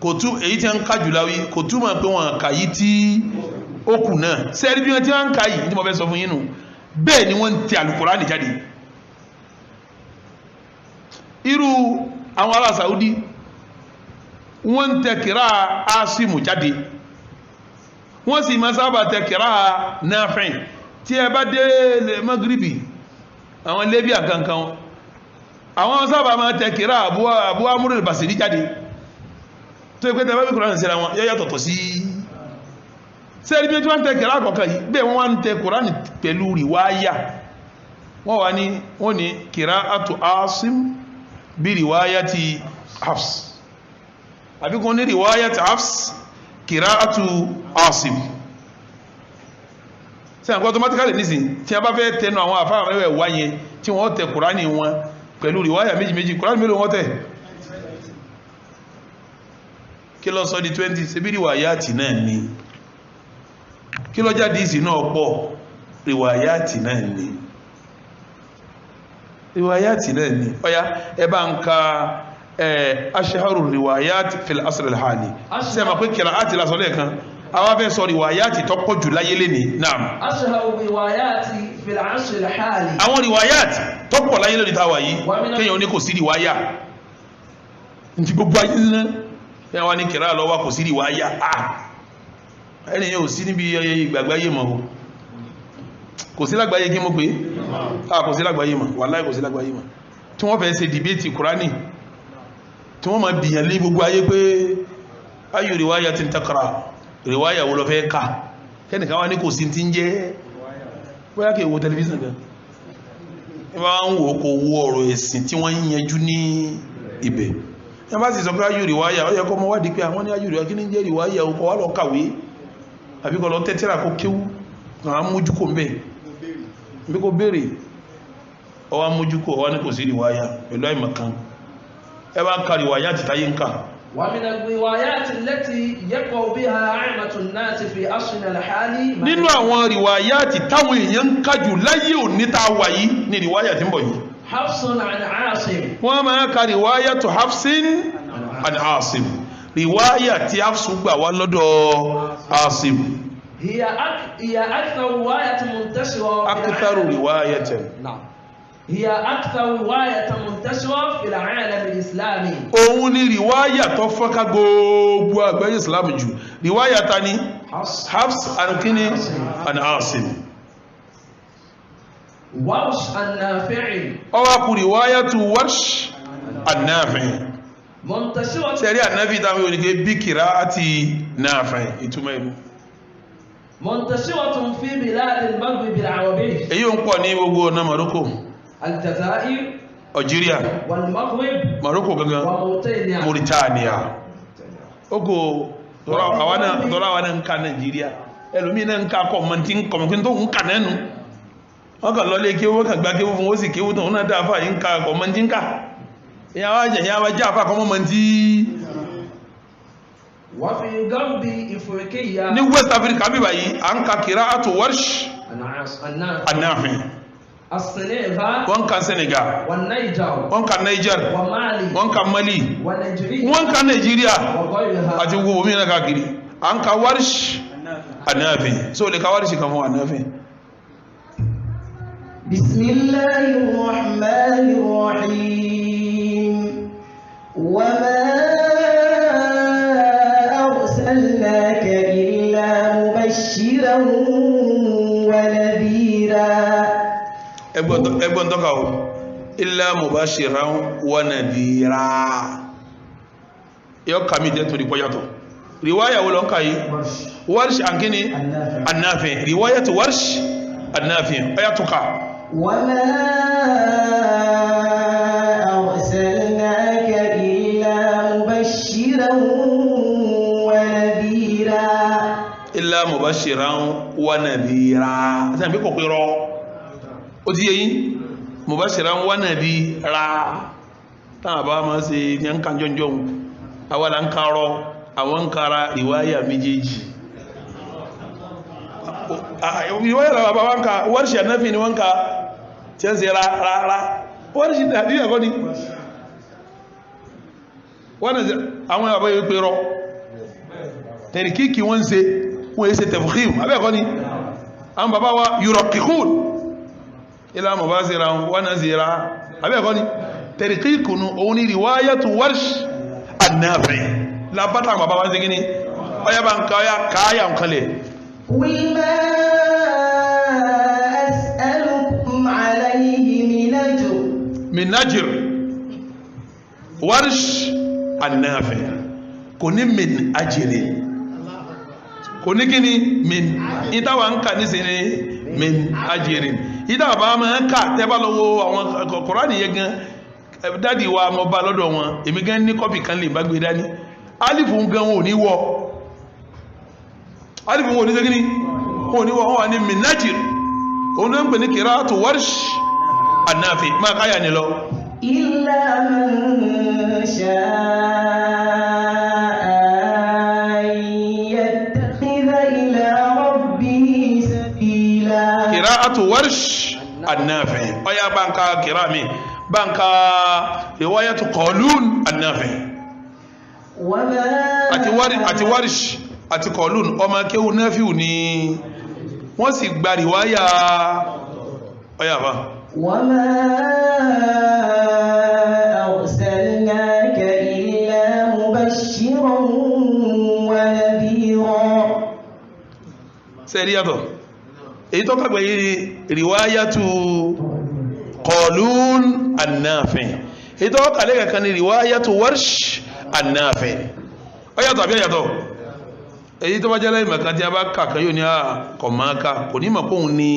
kò tú èyí tí wọ́n ń ka jù láyé kò túmọ̀ pé wọ́n kà yí tí ó kù náà sẹ́ẹ̀rí bí wọ́n ti ń ka yìí tí mo fẹ́ sọ fún yín nù bẹ́ẹ̀ ni wọ́n ń tẹ Al-Qur'ani jáde irú àwọn ará Saudi wọ́n tẹ kìrá Asimu jáde wọ́n sì máa sábà tẹ kìrá Nafi tí ẹ bá dé Magribi àwọn Libya kankan àwọn sábà máa tẹ kìrá Abu Amr al-Basri jáde tó pé tẹ́fẹ́ bí Kùránì síra wọn yọ́ yàtọ̀tọ̀ sí sẹ́rí bí wọ́n tẹ kìrá kọ̀ọ̀kan yìí bẹ́ẹ̀ wọ́n tẹ Kùránì pẹ̀lú rìwáyà wọ́n ní qira'atu Asim bí riwayati Hafs àbíkún ní riwayati Hafs qira'atu Asim sí àkọ́ automatically nísìn tí a bá fẹ́ tẹnu àwọn àfáà mẹ́wẹ̀ wáyé tí wọ́n tẹ Kùránì wọn pẹ̀lú riwaya méjì Kùránì mélòó wọ́n tẹ kí ló sọ di 20 ṣe bí riwayati náà ni kí ló jáde ìsìn náà pọ̀ riwayati náà ni riwayati náà ni ọya ẹbá ń ka aṣíhárù riwayati fil asr al-hali ṣe ma pé kìràáti lásán lẹ́ẹ̀kan àwọn afẹ́ sọ riwayati tó pọ̀ jù láyé lẹ́ni naam aṣíhárù riwayati fil asr al-hali àwọn riwayati tó pọ̀ láyé lẹ́ni tàwà yìí kéèyàn ní kò sí riwaya ní gbogbo ayé náà yẹn wá ní kìrà lọ́wọ́ kò sí riwaya ẹni yóò sí níbi ìgbàgbáyé mọ̀ kò sí lágbàáyé kí mo pé kò sí lágbàáyé mọ̀ wàláhì kò sí lágbàáyé mọ̀ tí wọ́n fẹ́ ṣe dìbéètì Kùránì tí wọ́n ma bìyàn lé gbogbo ayé pé ayò riwaya ti ń takara riwaya wo lọ fẹ́ ká kẹ́nìkan wá ní kò sí ti ń jẹ́ bóyá kí èwo tẹlifíṣàn gan wọ́n ń wò kò wo ọ̀rọ̀ ẹ̀sìn tí wọ́n ń yanjú ní ibẹ̀ yẹn bá sì sọ pé ayò riwaya ó yẹ kọ́ mọ́ wádìí pé àwọn ní ayò riwaya kí ní jẹ́ riwaya ọkọ̀ wá lọ kàwé àbíkọ́ lọ tẹ́tẹ́rà kó kéwú àwọn mójúkò ń bẹ̀ bí kò béèrè ọwá mójúkò ọwá ní kò sí riwaya pẹ̀lú àìmọ̀kan ẹwà ń ka riwaya ti táyé ń ká nínú àwọn riwaya ti táwọn èèyàn ń kájù láyé òní tá a wà yìí ní riwaya ti ń bọ̀ yìí wọ́n máa ka riwaya tó Hafsin an Asim riwaya tí Hafsu gbà wá lọ́dọ̀ Asim هي أكثر رواية منتشرة أكثر رواية نعم هي أكثر رواية منتشرة في العالم الإسلامي òun ni riwaya tó fọ́nká gbogbo àgbáyé Islam jù riwaya ta ni Hafs an kini an Asim Warsh an Nafi' ó wá kù riwaya tu Warsh an Nafi' منتشرة sẹ́rí ànábì táwọn yóò ní ké bí qira'ati Nafi' ìtumọ̀ ìlú منتشرة في بلاد المغرب العربي èyí ń pọ̀ ní gbogbo ọ̀nà Morocco الجزائر Algeria والمغرب Morocco gangan وموريتانيا Mauritania ogo tọ́ra wa náà ń ka Nigeria ẹlòmí náà ń ka kọ̀mọ̀tí kọ̀mọ̀kí tó ń kà nẹ́nu wọ́n kà lọ́lé kí wọ́n kà gbá kí wọ́n sì kí wọ́n tó náà dáfà yí ń ka kọ̀mọ̀tí ń kà ìyàwó jẹ́ àfà kọ̀mọ̀tí وفي غرب إفريقيا ní West Africa bí báyìí à ń ka qira'atu Warsh an Nafi' السنغال wọ́n ka Senegal والنيجر wọ́n ka Niger ومالي wọ́n ka Mali ونيجيريا wọ́n ka Nigeria وغيرها àti gbogbo mìíràn káàkiri à ń ka Warsh an Nafi' so lè ka Warsh kan fún an Nafi' بسم الله الرحمن الرحيم وما أرسلناك إلا مبشرا ونذيرا ẹgbọ́n tọ́ka o illa mubashiran wa nadhira yọ kàmí jẹ́ torí pọ́yàtọ̀ riwaya wo lọ ń ká yìí Warsh an kini an Nafi' riwaya tu Warsh an Nafi' ọyàtọ̀ka وما أرسلناك إلا مبشرا ونذيرا illa mubashiran wa nadhira àti àbí kò pé rọ ó ti yé yín mubashiran wa nadhira táwọn bá máa ṣe ní ẹnka jọjọ àwọn là ń karọ àwọn ń kara riwaya méjèèjì riwaya la bàbá wọn ka Warsh an Nafi' ni wọn ka tí ẹ ń ṣe rárá Warsh àti ẹ̀kọ́ ni wọ́n ní àwọn àbá yìí pé rọ tẹ̀rì kíkì wọ́n ń ṣe wọ́n yìí ṣe tafkhim abẹ́ẹ̀kọ́ ni àwọn bàbá wa yuraqiqun ilá mọ̀ bá ṣe ra wọn náà ṣe ra abẹ́ẹ̀kọ́ ni tẹ̀rì kíkì nù òun ni riwayatu Warsh an Nafi' lábátà bàbá wa ṣe gíní ọya bá ń káyà ń kalẹ̀ قل ما أسألكم عليه من min ajr Warsh an-Nafi kò ní min ajrin kò ní kíni min ìtawà ń kà nísìnyí min ajrin ìtawà bá máa ń kà tẹ́ bá lọ́wọ́ àwọn Kùránì yẹn gan dáàdi wa mo bá lọ́dọ̀ wọn èmi gan ní kọ́pì kan lè bá gbé dání alifu gan wọn ò ní wọ alifu wọn ò ní sẹ́kíní wọn ò ní wọ wọn wà ní min ajr òun náà ń pè ní qira'atu Warsh an-Nafi máa káyà ní lọ. إلا من شاء أن يتخذ إلى ربه سبيلا قراءة ورش النافع أيا بانكا كرامي بانكا رواية قولون النافع àti Warsh àti Qawlun ọmọ kéwú Nafi'u ni wọ́n sì gba rìwáyà ọ̀yà bá. وما أرسلناك إلا مبشرا ونذيرا. sẹ́ẹ̀rí yàtọ̀ èyí tó kàgbẹ̀ yìí rìwáyàtù Qawlun an-Nafi' èyí tó kàlẹ́ kankan ní rìwáyàtù Warsh an-Nafi' ọ̀yàtọ̀ àbí ọ̀yàtọ̀ èyí tó bá jẹ́ lẹ́yìn mẹ́kan tí a bá kàkà yóò ní àkọ̀máka kò ní mọ̀ kóhun ní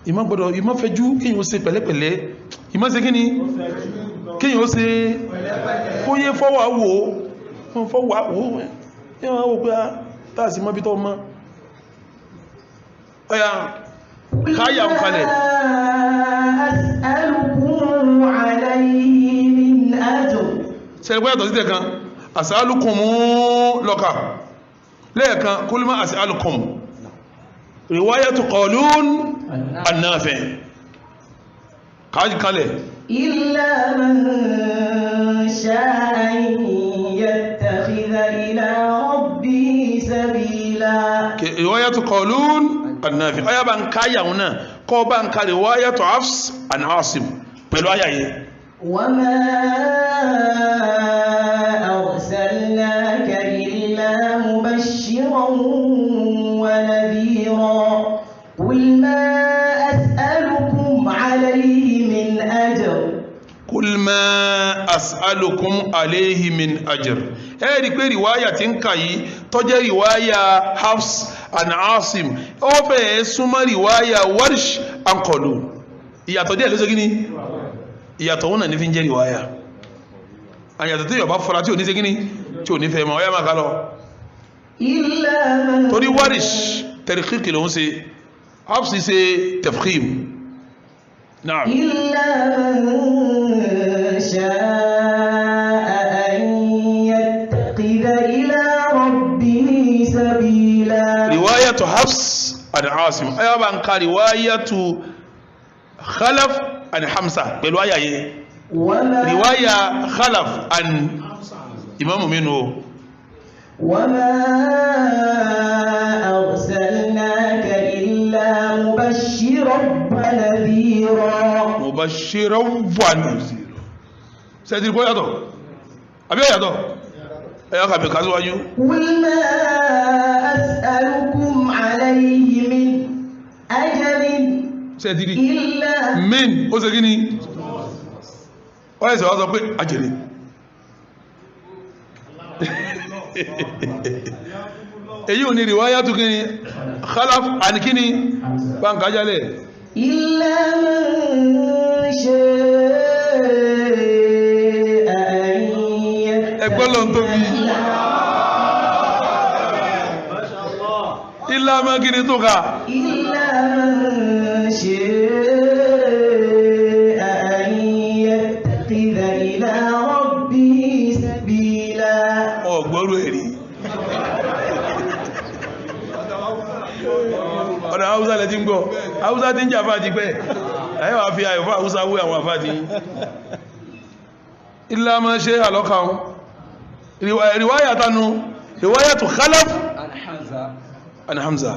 ìmọ̀ gbọ́dọ̀ ìmọ̀ fẹjú kíyàn ó ṣe pẹ̀lẹ́pẹ̀lẹ́ ìmọ̀ ṣe kíni kíyàn ó ṣe kóyé fọ́wà wò yíwọ́n wò pé táàsì mọ́ bí tọ́ mọ́ ọya káyà ń kalẹ̀ as'alukum alayhi min ajr. sẹ́rẹ̀kọ́ yàtọ̀ sí tẹ̀kan as'alukum lọ́ka lẹ́ẹ̀kan kul ma as'alukum riwayatu Qawlun an-Nafi' káàjì kalẹ̀ illa man sha'a an yattakhidha ila rabbihi sabila. riwayatu Qawlun an-Nafi' ọya bá ń káyà wọn náà kọ́ bá ń ká riwayatu Hafs an Asim pẹ̀lú ayaye وما أرسلناك إلا مبشرا ونذيرا قل ما أسألكم عليه من أجر قل ما أسألكم عليه من أجر ẹ̀rí pé rìwáyà tí ń kà yìí tó jẹ́ rìwáyà Hafs an Asim ó fẹ́ súnmọ́ rìwáyà Warsh an Qawlun ìyàtọ̀ díẹ̀ ló ṣe gíní ìyàtọ̀ wọn náà ní fi ń jẹ́ rìwáyà àyàtọ̀ tí yọ̀bá fọ́ra tí ò ní ṣe gíní tí ò ní fẹ́ ma ọyá máa ká lọ torí Warsh tẹ̀rìkìkì ló ń ṣe Hafs ṣe tafkhim náà إلا من شاء أن يتخذ إلى ربه سبيلا. رواية حفص عن عاصم أيها بانك رواية خلف عن حمزة بالرواية رواية خلف عن إمام منه وما أرسلناك إلا مبشرا ونذيرا. مبشرا ونذيرا سيدي كو ياتو ابي ياتو ايا كابي كازواجو قل ما أسألكم عليه من أجر سيدي إلا من او سيغني او يسو سو بي اجري èyí ò ní riwaya tó kíni khalaf an kíni báńkà jálẹ̀ إلا من شاء أن ẹgbọ́n lọ tó bí ilá máa kíni tó ká إلا من شاء أن يتخذ إلى ربه سبيلا. ọgbọ́rú ẹ̀rí ọ̀nà haúsá lẹ ti ń gbọ́ haúsá ti ń jà fàá ti pẹ́ ẹ̀yẹ́ wà fi àyọ̀fà haúsá wé àwọn àfáà ti ilá máa ṣe àlọ́kàn riwáyà tánu riwáyà tó khalaf an Hamza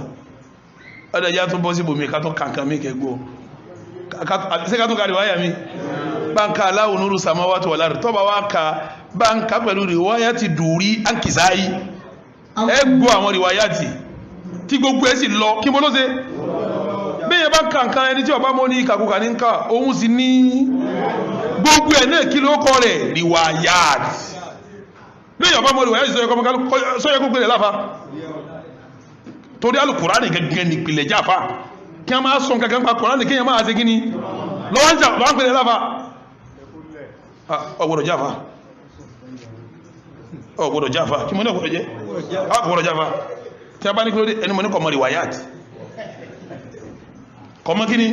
ọdọ̀ ìyá tó bọ́ sí bòmí ká tó kankan mí kẹgbọ́ sí ká tó ka riwáyà mi bá ń ka Allahu nuru samawati wal ard tọ́ba wá ka bá ń ka pẹ̀lú riwáyà ti dùrí ànkìsáyí ẹ gbọ́ àwọn riwáyà ti tí gbogbo ẹ sì lọ kí mo ló ṣe bẹ́ẹ̀ bá kankan ẹni tí ọba mọ́ ní ìkàkùkà ní ká òun sì ní gbogbo ẹ̀ náà kí ló kọ́ rẹ̀ riwayat bẹ́ẹ̀ ọba mọ́ riwayat sọ́yẹ́ kó gbélé láfa torí Al-Qur'ani gẹ́gẹ́ ní ìpìlẹ̀ jáfa kí a máa sọ kankan pa Qur'ani kí a máa ṣe gíní lọ́wọ́n gbélé láfa ọgbọ̀dọ̀ jáfa ọgbọ̀dọ̀ jáfa kí mọ́ ní ọgbọ̀dọ̀ jẹ́ ọgbọ̀dọ̀ jáfa tí a bá ní kí ló dé ẹni mọ́ ní kọmọ riwayat kọmọ kí ni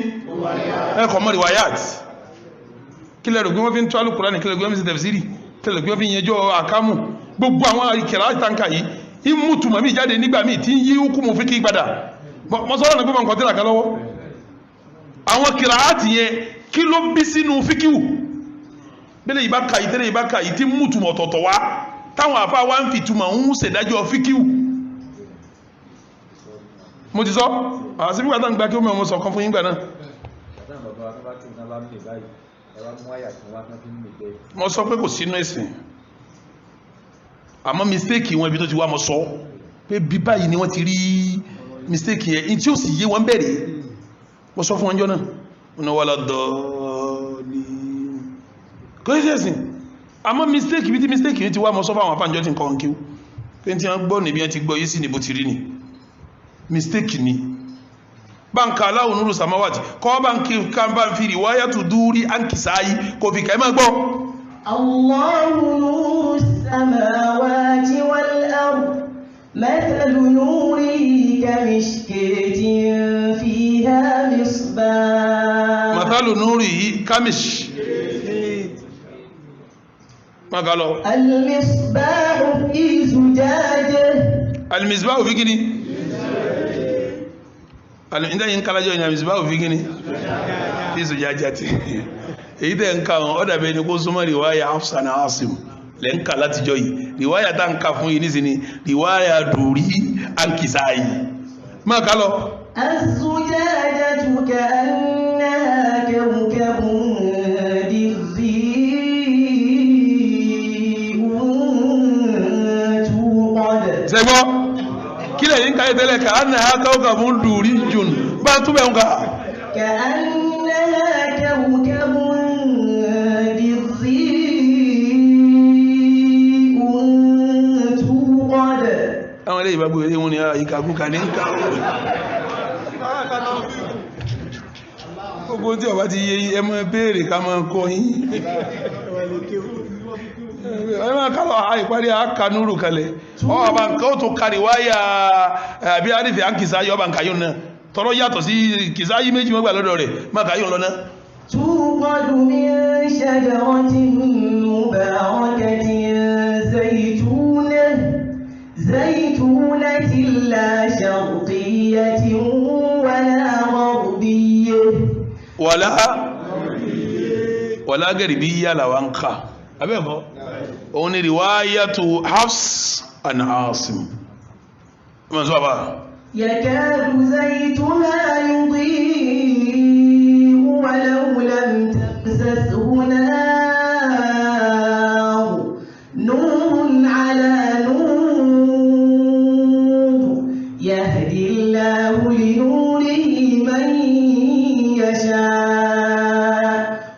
kọmọ riwayat kí lẹ́rù gbé wọ́n fi ń tó Al-Qur'ani kí lẹ́rù gbé wọ́n fi ń tafsiri kí lẹ́rù gbé wọ́n fi ń yẹjọ́ àkámù gbogbo àwọn ìkẹ̀rẹ̀ àtànkà yìí ìmútùmọ̀ mí jáde nígbà míì tí ń yí hukumu fi kí padà mọ́ sọ́rọ̀ ní gbogbo nǹkan tí làkà lọ́wọ́ àwọn kìrà àti yẹn kí ló bí sínú fíkíwù bẹ́lẹ̀ ìbá kàyí tẹ́lẹ̀ ìbá kàyí tí mútùmọ̀ tọ̀tọ̀ wá táwọn àfá wá ń fi túmọ̀ ń ṣèdájọ́ fíkíwù mo ti sọ àti fíkà tán gbá kí ó mẹ́ ọmọ sọ̀kan fún yíngbà náà mo sọ pé kò sínú ẹ̀sìn àmọ́ mistake wọn ibi tó ti wá mọ́ sọ pé bí báyìí ni wọ́n ti rí mistake yẹn in tí ó sì yé wọn bẹ̀rẹ̀ mo sọ fún wọn jọ náà ọ̀nà wà lọ́dọ̀ọ́lì kò sí ẹ̀sìn àmọ́ mistake bí tí mistake yẹn ti wá mọ́ sọ fún àwọn afánjọ́ ti ń kọ́ kíw pé tí wọ́n gbọ́ níbi wọ́n ti gbọ́ yìí sí ní bó ti rí ni mistake ni báńkà aláwọ̀ nuru samawati kọ́ báńkì kan bá fi riwayatu dúrí àǹkìsáyí kò fi kẹ́ mọ́ gbọ́ الله نور السماوات والأرض مثل نوره كمشكاة فيها مصباح مثل نوره ما قالوا المصباح في زجاجة المصباح في كني عند ينقل جاء المصباح في كني في زجاجة èyí tẹ́ ń ka wọn ọ́dà bẹ́ẹ̀ ni kó súnmọ́ riwaya Hafsa na Asim lẹ́ ń ka láti jọ yìí riwaya tá ń ka fún yìí nísìnyí riwaya dùrí àǹkìsáyì máa ká lọ. الزجاجة كأنها كوكب دري توقد. sẹ́gbọ́ kí lè yín káyé tẹ́lẹ̀ كأنها كوكب دري jùn bá tún bẹ̀ ń ka. كأنها كوكب àwọn ilé ìbágbé ilé wọn ni ìkàkúkà ní ǹkà gbogbo tí ọba ti yé ẹmọ béèrè ká mọ́ kọ́ yìí ẹmọ kálọ̀ àìparí àkànúrù kalẹ̀ ọba nǹkan ó tó kárí wáyà àbí àrífẹ́ àǹkìsáyọ́ ọba nǹkan yóò náà tọrọ yàtọ̀ sí kìsáyí méjì mọ́gbà lọ́dọ̀ rẹ̀ má kà yóò lọ náà توقد من شجرة مباركة زيتونة لا شرقية ولا غربية ولا غربية لوانقا أبيبو هون رواية حفص عن عاصم من صوبا يكاد زيتها يضيء ولو لم تمسسه نار نور على نور يهدي الله لنوره من يشاء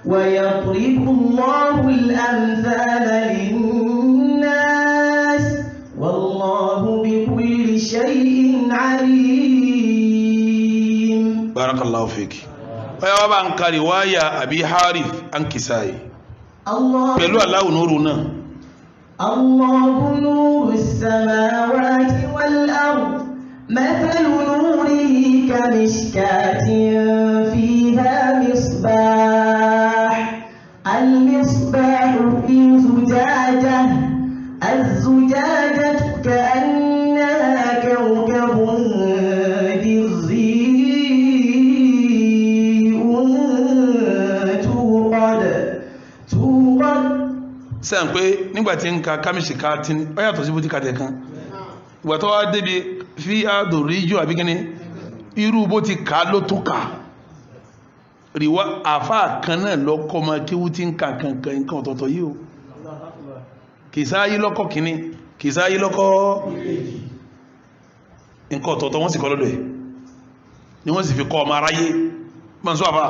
ويضرب الله الأمثال للناس والله بكل شيء عليم. بارك الله فيك. Ọya bá ń ka riwaya Abi Harith Ankisayi. Pẹ̀lú Allahu nuru náà. Allahu nuru samawati wal ard. Mathalu nurihi kamishkatin fiha misbah. Al-misbahu fi zujajah. Az-zujajatu ka'annaha kawkabun sẹ́n pé nígbàtí ń ka kámìsì ká tí ó yàtọ̀ sí bó ti kàtẹ̀ kan ìgbà tó wá débi fi àdòrí jù àbíkíní irú bó ti ká ló tún ká ríwá àfá kan náà lọ́kọ́ ma kíwú tí ń ka kankan nǹkan ọ̀tọ̀ọ̀tọ̀ yìí o kìsáyí lọ́kọ́ kìíní kìsáyí lọ́kọ́ nǹkan ọ̀tọ̀ọ̀tọ̀ wọ́n sì kọ́ lọ́dọ̀ ẹ̀ ni wọ́n sì fi kọ́ ọmọ aráyé máa ń sọ àbá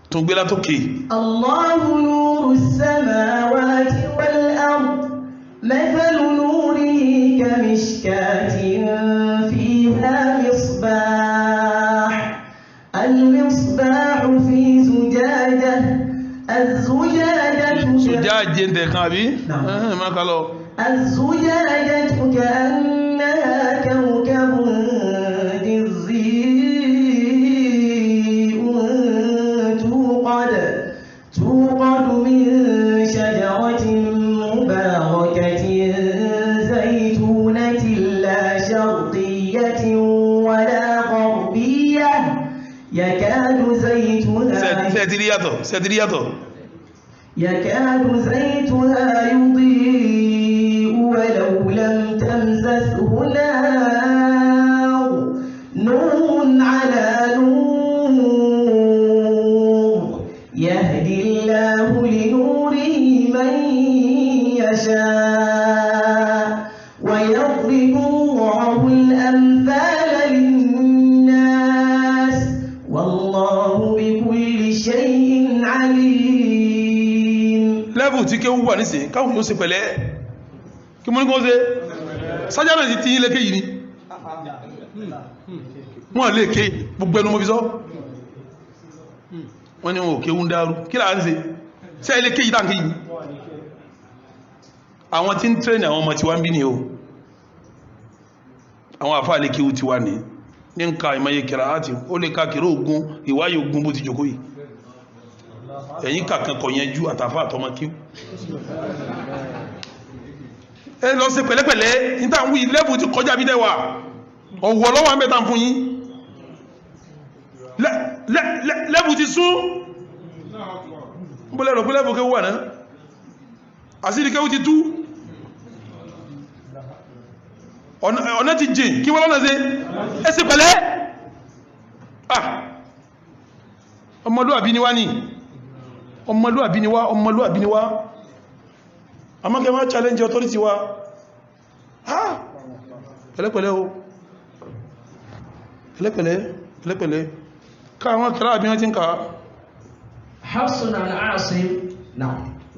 tún gbé látòkè. Allahu nuru samawati wal ard mathalu nurihi kamishkatin fiha misbah al-misbah fi zujadah az-zujadatu sùjáàjì ń tẹ̀kan àbí má kà lọ. az-zujadatu ka'annaha kawkabun توقد من شجرة مباركة زيتونة لا شرقية ولا غربية يكاد زيتها يضيء ولو لم تمسسه نار نور على نور يهدي الله لنوره من يشاء ويضرب الله الأمثال للناس والله بكل شيء عليم. lẹ́bù tí kéwú wà nísìn káwọn yóò ṣe pẹ̀lẹ́ kí mo ní kó ṣe sájánà sí tí ilé kéyìí ni wọ́n lè ké gbogbo ẹnu mo fi sọ wọ́n ní wọn ò kéwú ń dárú kí láà ń ṣe sí ilé kéyìí tàǹkì yìí àwọn tí ń tírẹ́nì àwọn ọmọ tiwa ń bí ni o àwọn àfáà lè kéwú tiwa ní nǹka ìmọ̀ye kìrà áti ó lè ka kìrà ogun ìwáyé ogun bó ti jòkó yìí ẹ̀yìn kàkan kọ̀ yẹn jú àtàfà àtọmọ kíw ẹ lọ ṣe pẹ̀lẹ́pẹ̀lẹ́ níta ń wí lẹ́bù ti kọjá bí dẹ́wà ọ̀wọ̀ lọ́wọ́ ń bẹ́ta fún yín lẹ́bù ti sún bọ́lẹ̀ rọ̀ pé lẹ́bù kéwù wà náà àsìrí kéwù ti tú ọ̀nà ti jìn kí wọ́n lọ́nà ṣe ẹ ṣe pẹ̀lẹ́ ọmọlúwàbí ni wá ní ọmọlúwàbí ni wá ọmọlúwàbí ni wá àmọ́kẹ́ máa challenge authority wa pẹ̀lẹ́pẹ̀lẹ́ o pẹ̀lẹ́pẹ̀lẹ́ ká àwọn kìrá àbí wọ́n ti ń ká Hafsun an Asim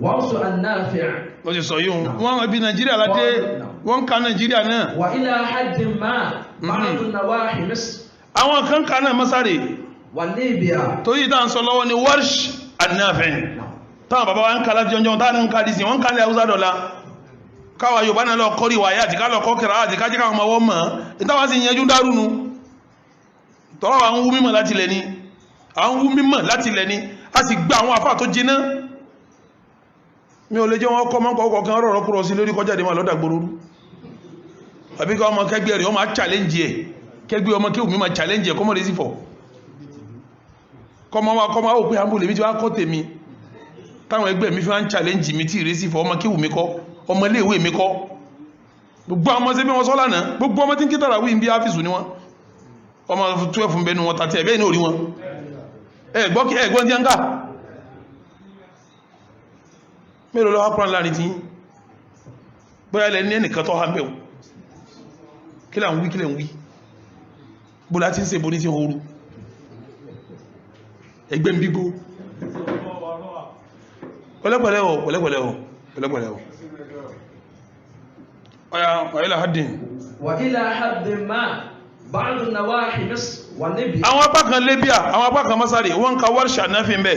wọ́n sọ an-Nafi' wọ́n ti sọ yíò wọ́n bí Nàìjíríà láti wọ́n ká Nàìjíríà náà wa ila haddin ma ba'd an-nawahi Misr àwọn kan ká náà Masari wa Libya tó yí dáa ń sọ lọ́wọ́ ni Warsh an-Nafi' táwọn bàbá wa ń ká láti jọjọ táwọn ń ká dìsí wọ́n ká lẹ́ Haúsá dọ̀la káwà Yorùbá náà lọ kọ́rí wáyé àti ká lọ kọ́ kẹrà àti kájí káwọn ọmọ mọ̀ ìtawà sí ìyẹnjú dárúnu tọ́rọ àwọn wú mímọ̀ láti lẹ́ni àwọn wú mímọ̀ láti lẹ́ni a sì gba àwọn àfáà tó jiná mi ò lè jẹ́ wọn kọ́ mọ́ kọ́kọ́ kan rọ̀rọ̀ kúrọ̀ sí lórí kọjá ìdímọ̀ lọ́dà gbòrúrú àbí ká ọmọ kẹgbẹ́ rẹ̀ ọmọ challenge ẹ̀ kẹgbẹ́ ọmọ kí òmí challenge ẹ̀ kọ́mọ̀ rẹ̀ sí fọ̀ kọ́mọ̀ ó pé àmbò lèmi tí wá kọ́ tèmi táwọn ẹgbẹ́ mi fi wá ń challenge mi tí ìrẹsì fọ́ ọmọ kí òmí kọ́ ọmọ iléèwé mi kọ́ gbogbo ọmọ sí bí wọ́n sọ lánàá gbogbo ọmọ tí ń kí tàrà wí ń bí áfíìsù ni wọ́n ọmọ 12 ń bẹnu wọn tàbí ẹ̀bẹ́ ní orí wọn ẹgbọ́n tí a ń ká mẹ́rọ lọ́wọ́ pàán láàrin tí bóyá ilẹ̀ ní ẹnìkan tó hàn bẹ̀wò kí là ń wí bó láti ń ṣe bó ní ti horú ẹgbẹ́ ń bígbó pẹ̀lẹ́pẹ̀lẹ́ وإلى حد ما بعض النواحي مصر وليبيا àwọn apá kan Libya àwọn apá kan Masari wọ́n ka Warsh Nafi ń bẹ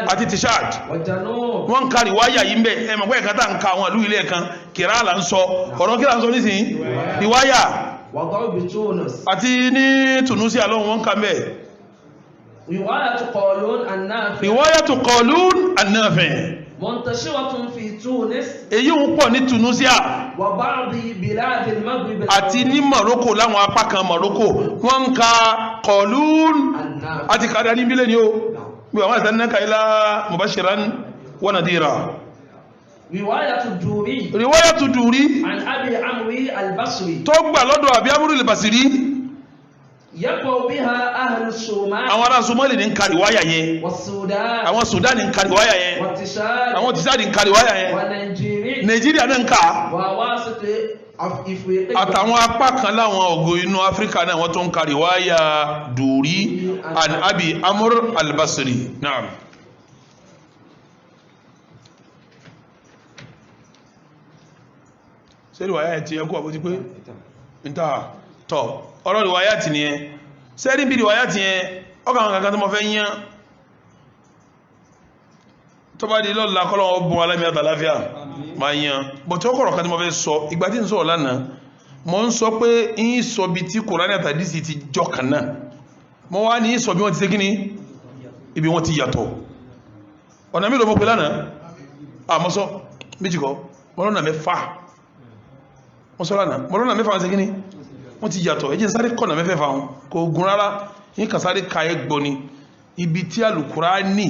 àti Tishad wọ́n ka riwaya yìí ń bẹ ẹmọ̀ pẹ́ ẹ̀ka tá ń ka àwọn ìlú ilé kan kìrá là ń sọ ọ̀rọ̀ kí là ń sọ nísìnyí riwaya àti ní Tunisia lọ́wọ́ wọ́n ka ń bẹ riwayatu Qalun an-Nafi منتشرة في تونس èyí ń pọ̀ ní Tunisia وبعض بلاد المغرب àti ní Morocco láwọn apá kan Morocco wọ́n ń ka Qalun àti kàdà ní bílẹ̀ ni ó bí wọ́n àti ẹnìyàn ilá mubashiran wa nadira riwayatu Duri عن أبي عمرو البصري tó gbà lọ́dọ̀ Abi Amr al-Basri يقرأ بها أهل الصومال àwọn ará Somali ní ń ka riwaya yẹn والسودان àwọn Sudan ní ń ka riwaya yẹn والتشاد àwọn Tishad ní ń ka riwaya yẹn والنيجيري Nigeria náà ń ka وواسط àtàwọn apá kan láwọn ògo inú Áfíríkà náà wọ́n tó ń ka riwaya Duri an Abi Amr al-Basri. Naam. ṣé riwaya ti ẹkú àbójú pé níta tọ̀ ọ̀rọ̀ riwaya ti ni ẹ sẹ́rí bí riwaya ti ẹ ọkà àwọn kankan tó mọ́ fẹ́ yán tó bá di lọ́la kọ́lọ̀ ọgbọ̀n alámi àtàláfíà ma yán bọ̀ tí ó kọ̀rọ̀ kan tí mo fẹ́ sọ ìgbà tí ń sọ̀rọ̀ lánàá mo ń sọ pé ń sọ bí tí Kùránì àtàdísì ti jọ kan náà mo wá ní sọ bí wọ́n ti ṣe kíní ibi wọ́n ti yàtọ̀ ọ̀nà mélòó mo pè lánàá àmọ́sọ́ méjì kọ́ mọ́lọ́nà mẹ́fà wọ́n sọ lánàá mọ́lọ́nà mẹ́fà wọ́n ṣe kíní wọ́n ti yàtọ̀ ẹjẹ́ sáré kọ̀nà mẹ́fẹ́fà wọn kò gùn rárá yín kà sáré ka ẹ gbọ́ ni ibi tí Al-Kùránì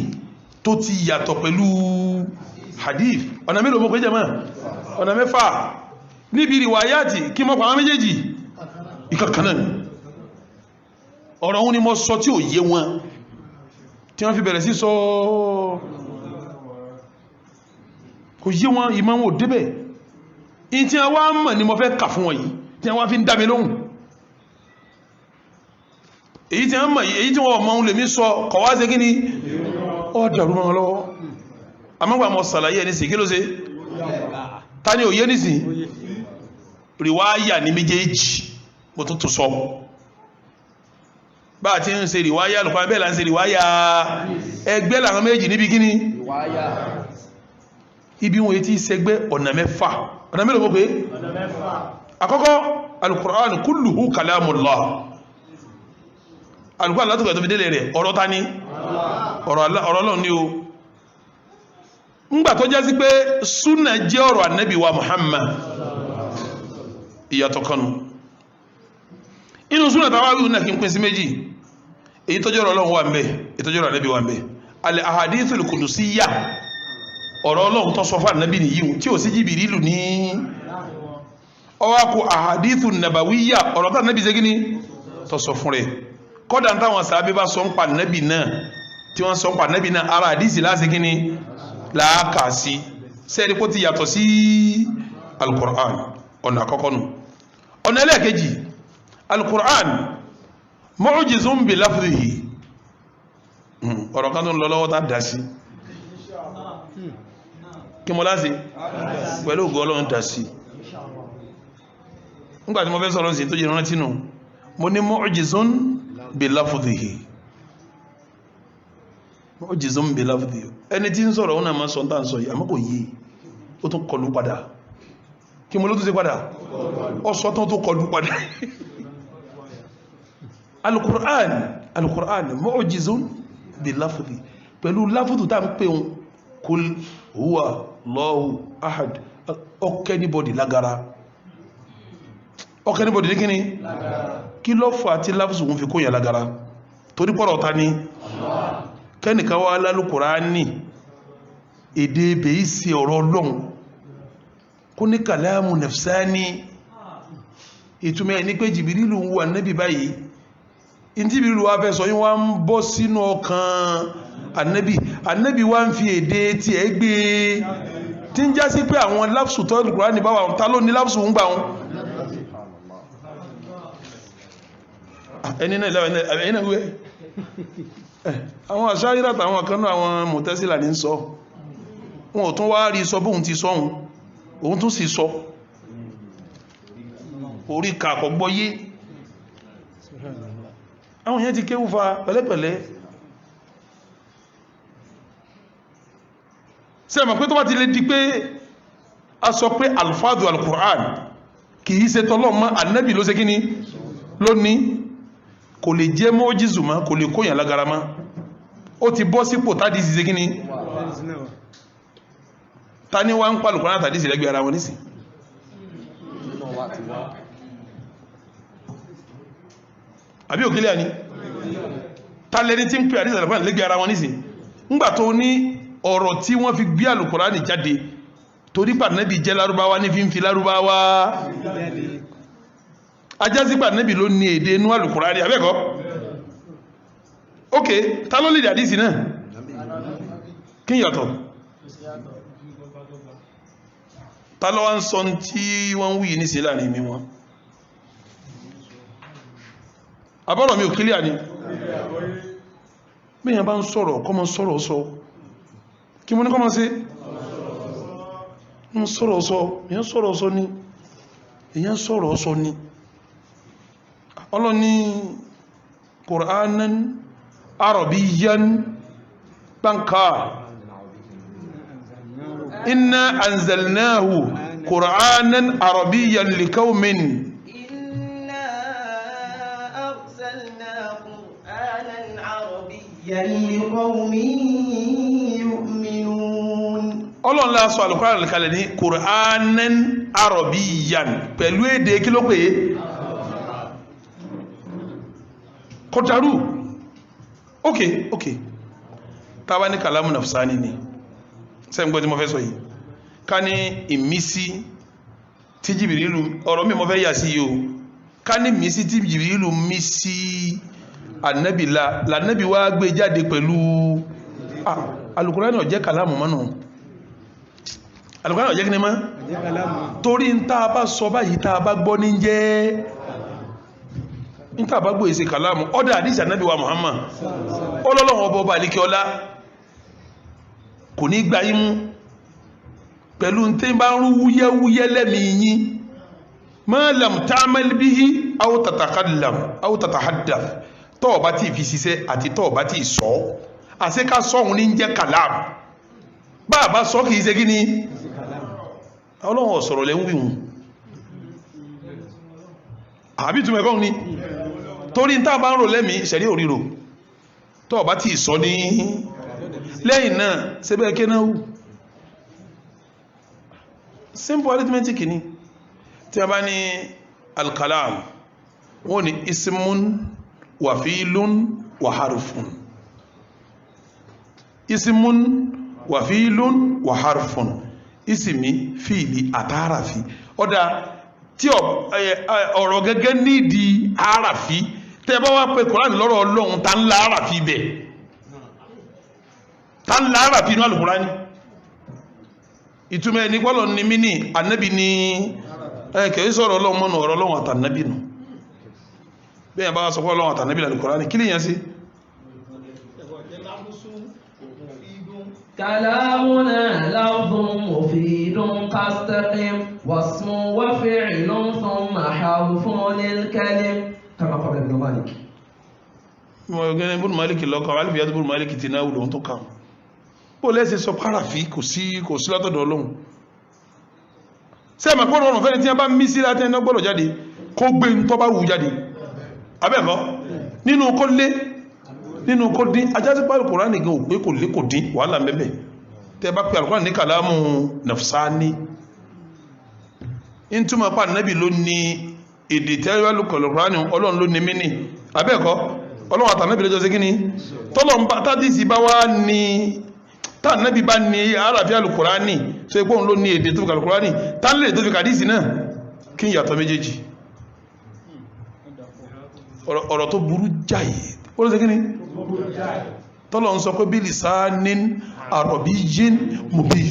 tó ti yàtọ̀ pẹ̀lú hadith ọ̀nà mélòó mo pè jẹ́ mọ́ ọ̀nà mẹ́fà níbi riwayati kí mọ́ pàwọn méjèèjì ìkàkànnà ọ̀rọ̀ òun ni mo sọ tí ò yé wọn tí wọ́n fi bẹ̀rẹ̀ sí sọ kò yé wọn ìmọ̀ wọn ò débẹ̀ in tí wọ́n mọ̀ ni mo fẹ́ kà fún wọn yìí tí wọ́n fi ń dá mi lóhùn èyí tí wọ́n mọ̀ èyí tí wọ́n mọ̀ ohun lè mí sọ kọ̀wá ṣe kí ni ó dàrú mọ́ lọ́wọ́ àmọ́gbà mọ́ sàlàyé ẹni sí kí ló ṣe ta ni òye nìsí ríwáyà ní méjèèjì mo tó tó sọ bá ti ń ṣe ríwáyà lùkọ́ bẹ́ẹ̀ là ń ṣe ríwáyà ẹgbẹ́ làwọn méjì níbi kíní ibi wọn ti ṣẹgbẹ́ ọ̀nà mẹ́fà ọ̀nà mélòó mọ́ pé àkọ́kọ́ Al-Qur'an kulluhu kalamullah Al-Qur'an látọ̀gbẹ̀ tó fi délé rẹ̀ ọ̀rọ̀ ta ní ọ̀rọ̀ Ọlọ́run ní o ńgbà tó jẹ́ sí pé súnà jẹ́ ọ̀rọ̀ Ànábì wa Muhammad ìyàtọ̀ kanu inú súnà tàwà wíwú náà kí n pín sí méjì èyí tọ́jọ́ ọ̀rọ̀ Ọlọ́run wà ń bẹ èyí tọ́jọ́ ọ̀rọ̀ Ànábì wà ń bẹ al-ahadithul qudusiyya ọ̀rọ̀ Ọlọ́run tó sọ fún Ànábì nìyí tí ò sí Jìbìrìlù ní ọwá kó ahadithun nabawiyya ọ̀rọ̀ tó Ànábì ṣe gíní tó sọ fún rẹ̀ kọ́dà táwọn sàábé bá sọ ń pa Ànábì náà tí wọ́n sọ ń pa Ànábì náà ara àdísì láti gíní láàkà sí sẹ́ẹ̀rí kó ti yàtọ̀ sí Al-Qur'an ọ̀nà àkọ́kọ́ nù ọ̀nà ẹlẹ́ẹ̀kejì Al-Qur'an mu'jizun bi lafzihi ọ̀rọ̀ kan tó ń lọ lọ́wọ́ tá dá sí kí mo láti pẹ̀lú ògo Ọlọ́run dá sí nígbàtí mo fẹ́ sọ̀rọ̀ sí tó jẹ́ rántí nù mo ní mu'jizun bi lafzihi mu'jizun bi lafzihi ẹni tí ń sọ̀rọ̀ òun náà máa sọ tá ń sọ yìí àmọ́ kò yé ó tún kọlu padà kí mo ló tún ṣe padà ọ sọ tán tó kọlu padà Al-Qur'an mu'jizun bi lafzihi pẹ̀lú láfùdù tá ń pè wọn kul huwa Allahu ahad ọkẹ́ níbọ̀dì lágara ọkẹ́ níbọ̀dì ní kíní kí ló fà tí láfùdù wọn fi kó yà lágara torí pọ̀rọ̀ ta ní kẹ́nìkan wá lálùkùránì èdè bèyí sí ọ̀rọ̀ Ọlọ́run kó ní kàlámù nafsani ìtumẹ̀ ní pé Jìbìrìlù ń wà Ànábì báyìí in tí Jìbìrìlù wá fẹ́ sọ yí wá ń bọ́ sínú ọkàn Ànábì wá ń fi èdè tí ẹ gbé tí ń já sí pé àwọn láfsù tó lùkùránì bá wà ta ló ní láfsù ń gbà wọn ẹni náà wẹ́ àwọn àṣáyírà tàwọn kanú àwọn Mu'tazila ní sọ wọn ò tún wá rí sọ bóhun ti sọ́hun òun tún sì sọ orí kàkọ̀ gbọ́yé àwọn yẹn ti kéwú fa pẹ̀lẹ́pẹ̀lẹ́ ṣé mọ̀ pé tó bá ti lè di pé a sọ pé alfáàdù al-Qur'an kìí ṣe tọ́lọ́mọ́ Ànábì ló ṣe kíní lónìí kò lè jẹ́ mọ́jízù má kò lè kóyàn lágara má ó ti bọ́ sípò tàdí sí kíní ta ní wá ń pàlù kọ́nà tàdí sí lẹ́gbẹ̀ẹ́ ara wọn nísìn àbí òkèlè àní ta lẹni tí ń pè àdísì àlùkùránì lẹ́gbẹ̀ẹ́ ara wọn nísìn ńgbà tó ní ọ̀rọ̀ tí wọ́n fi gbé àlùkùránì jáde torí pàdánẹ́bì jẹ́ lárúbáwá ní fi ń fi lárúbáwá ajásígbà nẹ́bì ló ní èdè inú àlùkùránì abẹ́kọ́ ok ta ló lè dàdísì náà kí yàtọ̀ ta ló wá ń sọ tí wọ́n wí ní sí láàrin mi wọn abọ́rọ̀ mi ò kílíà ni bí èèyàn bá ń sọ̀rọ̀ kọ́ mọ́ sọ̀rọ̀ sọ kí mo ní kọ́ mọ́ sí ń sọ̀rọ̀ sọ èèyàn sọ̀rọ̀ sọ ni èèyàn sọ̀rọ̀ sọ ni ọlọ́ni Qur'anan Arabiyyan banka inna anzalnahu Qur'anan Arabiyyan liqaumin لقوم يؤمنون Ọlọ́run la sọ Al-Qur'an kalẹ̀ ní Qur'anan Arabiyyan pẹ̀lú èdè kí ló pé kọ̀dárù ok tàbá ní kàlámù nafsani ni sẹ́gbọ́n tí mo fẹ́ sọ yìí ká ní ìmísí tí Jìbìrìlù ọ̀rọ̀ mi mo fẹ́ yà sí yìí o ká ní ìmísí tí Jìbìrìlù mísí Ànábì lànábì wá gbé jáde pẹ̀lú Al-Qur'an náà jẹ́ kàlámù mọ́nà Al-Qur'an náà jẹ́ kí ni mọ́ torí ń tàà bá sọ báyìí tàà bá gbọ́ ní jẹ́ ń tàà bá gbọ́ èsì kàlámù ọ́dá àdísì Ànábì wa Muhammad ọlọ́lọ́wọ́ ọba àlíkẹ́ ọlá kò ní gbá yín mú pẹ̀lú tí bá ń rú wúyẹ́wúyẹ́ lẹ́mìí yín ma lam ta'mal bihi aw tatakallam aw tatahaddath tọ́ bá ti fi ṣiṣẹ́ àti tọ́ bá ti sọ àṣẹ ká sọ́hun ní jẹ́ kàlám bá bá sọ kìí ṣe gíní ọlọ́run ọ̀sọ̀rọ̀ lẹ́ ń wíhun àbí túnmẹ̀ kọ́ ní torí ń tàbá ń rò lẹ́mí ìṣẹ̀rí òríro tọ́ bá ti sọ ní lẹ́yìn náà sẹ́bẹ̀ kí náà simple arithmetic ni tí a bá ní al-kalam wọ́n ní ismun wa fi'lun wa harfun ismun wa fi'lun wa harfun ismi fi'li àtàràfi ọ̀dá tí ọ̀rọ̀ gẹ́gẹ́ nídìí àràfi tẹ́ bá wá pé Kùránì lọ́rọ̀ Ọlọ́run ta ń la àràfi bẹ̀ ta ń la àràfi inú Al-Kùránì ìtumẹ̀ ní pọ́lọ̀ ní mí ní Ànábì ní kẹ̀ẹ́ sọ̀rọ̀ Ọlọ́run mọ́nà ọ̀rọ̀ Ọlọ́run àtànábì nù bẹ́ẹ̀ bá sọ pé Ọlọ́run àtànábì Al-Kùránì kí lè yẹn sí كلامنا لفظ مفيد فاستقم واسم وفعل ثم حرف للكلم كما قال ابن مالك mọ̀gẹ́ni bùn Málíkì lọ́kàn alifiyatu bùn Málíkì ti náà wùdó tó kàn bó lẹ́sẹ̀ sọ pàràfí kò sí látọ̀dọ̀ Ọlọ́run sẹ́mà kó rọrùn fẹ́ni tí a bá mí sí láti ẹ̀nà gbọ́dọ̀ jáde kó gbé ń tọ́ bá wù jáde abẹ́ẹ̀kọ́ nínú kó lé nínú kó dín ajásí pàlù Kùránì gan ò pé kò lé kò dín wàhálà mẹ́bẹ̀ tẹ́ bá pẹ́ Al-Kùránì ní kàlámù nafsani in túnmọ̀ pa Nábì ló ní èdè tẹ́rẹ́lú Kùránì Ọlọ́run ló ní mínì abẹ́ẹ̀kọ́ Ọlọ́run àtànábì lọ́jọ́ sí kí ni tádìsí bá wá ní tànábì bá ní àràfí Al-Kùránì tó ipò òun ló ní èdè tó fi Al-Kùránì tánlẹ̀ tó fi kàdísì náà kí n yàtọ̀ méjèèjì ọ̀rọ̀ tó burú jáì ó ló sí kí ni tọ́lọ̀ ń sọ pé bilisanin arabiyyin mubin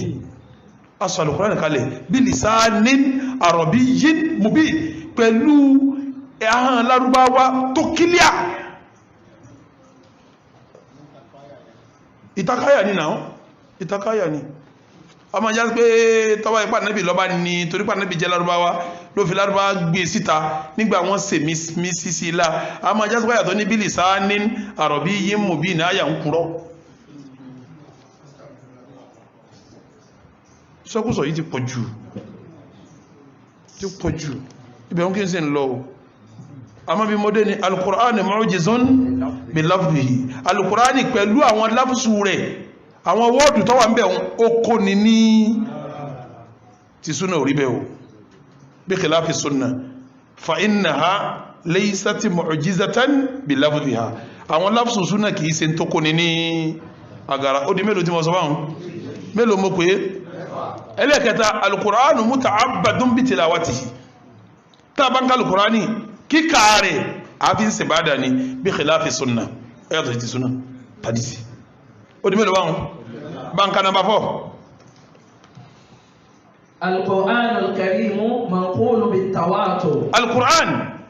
aṣọ Al-Kùránì kalẹ̀ bilisanin arabiyyin mubin pẹ̀lú ahọ́n Lárúbáwá tó kílíà ìtakáyà ní náà ìtakáyà ní a máa já pé tọ́wọ́ ipá Nábì lọ́bá ní torí pá Nábì jẹ́ Lárúbáwá ló fi Lárúbáwá gbé síta nígbà wọ́n se mí sí ilá a máa já pé àyàtọ̀ ní bilisanin arabiyyin mubin ní àyà ń kúrọ́ sọ́kúsọ̀ yìí ti pọ̀ jù ibẹ̀ wọn kí n sí ń lọ àmọ́ bí mọ́dé ni Al-Qur'ani mu'jizun bi lafzihi Al-Qur'ani pẹ̀lú àwọn láfùsù rẹ̀ àwọn wọ́ọ̀dù tó wà ń bẹ̀ ó kó ní ní ti súnà orí bẹ̀ o bí khilafi súnà fa innaha laysat mu'jizatan bi lafziha àwọn láfùsù súnà kìí ṣe tó kó ní ní agara ó di mélòó tí mo sọ báhùn mélòó mo pé ẹlẹ́kẹta Al-Qur'anu muta'abbadun bi tilawatihi tá a bá ń ka Al-Qur'ani kíkà rẹ̀ àfi ń ṣèbádà ní bí khilafi súnà ẹ̀yàtọ̀ ti súnà tàdísì ó di mélòó báhùn báńkà nàbà 4 القرآن الكريم منقول بالتواتر. القرآن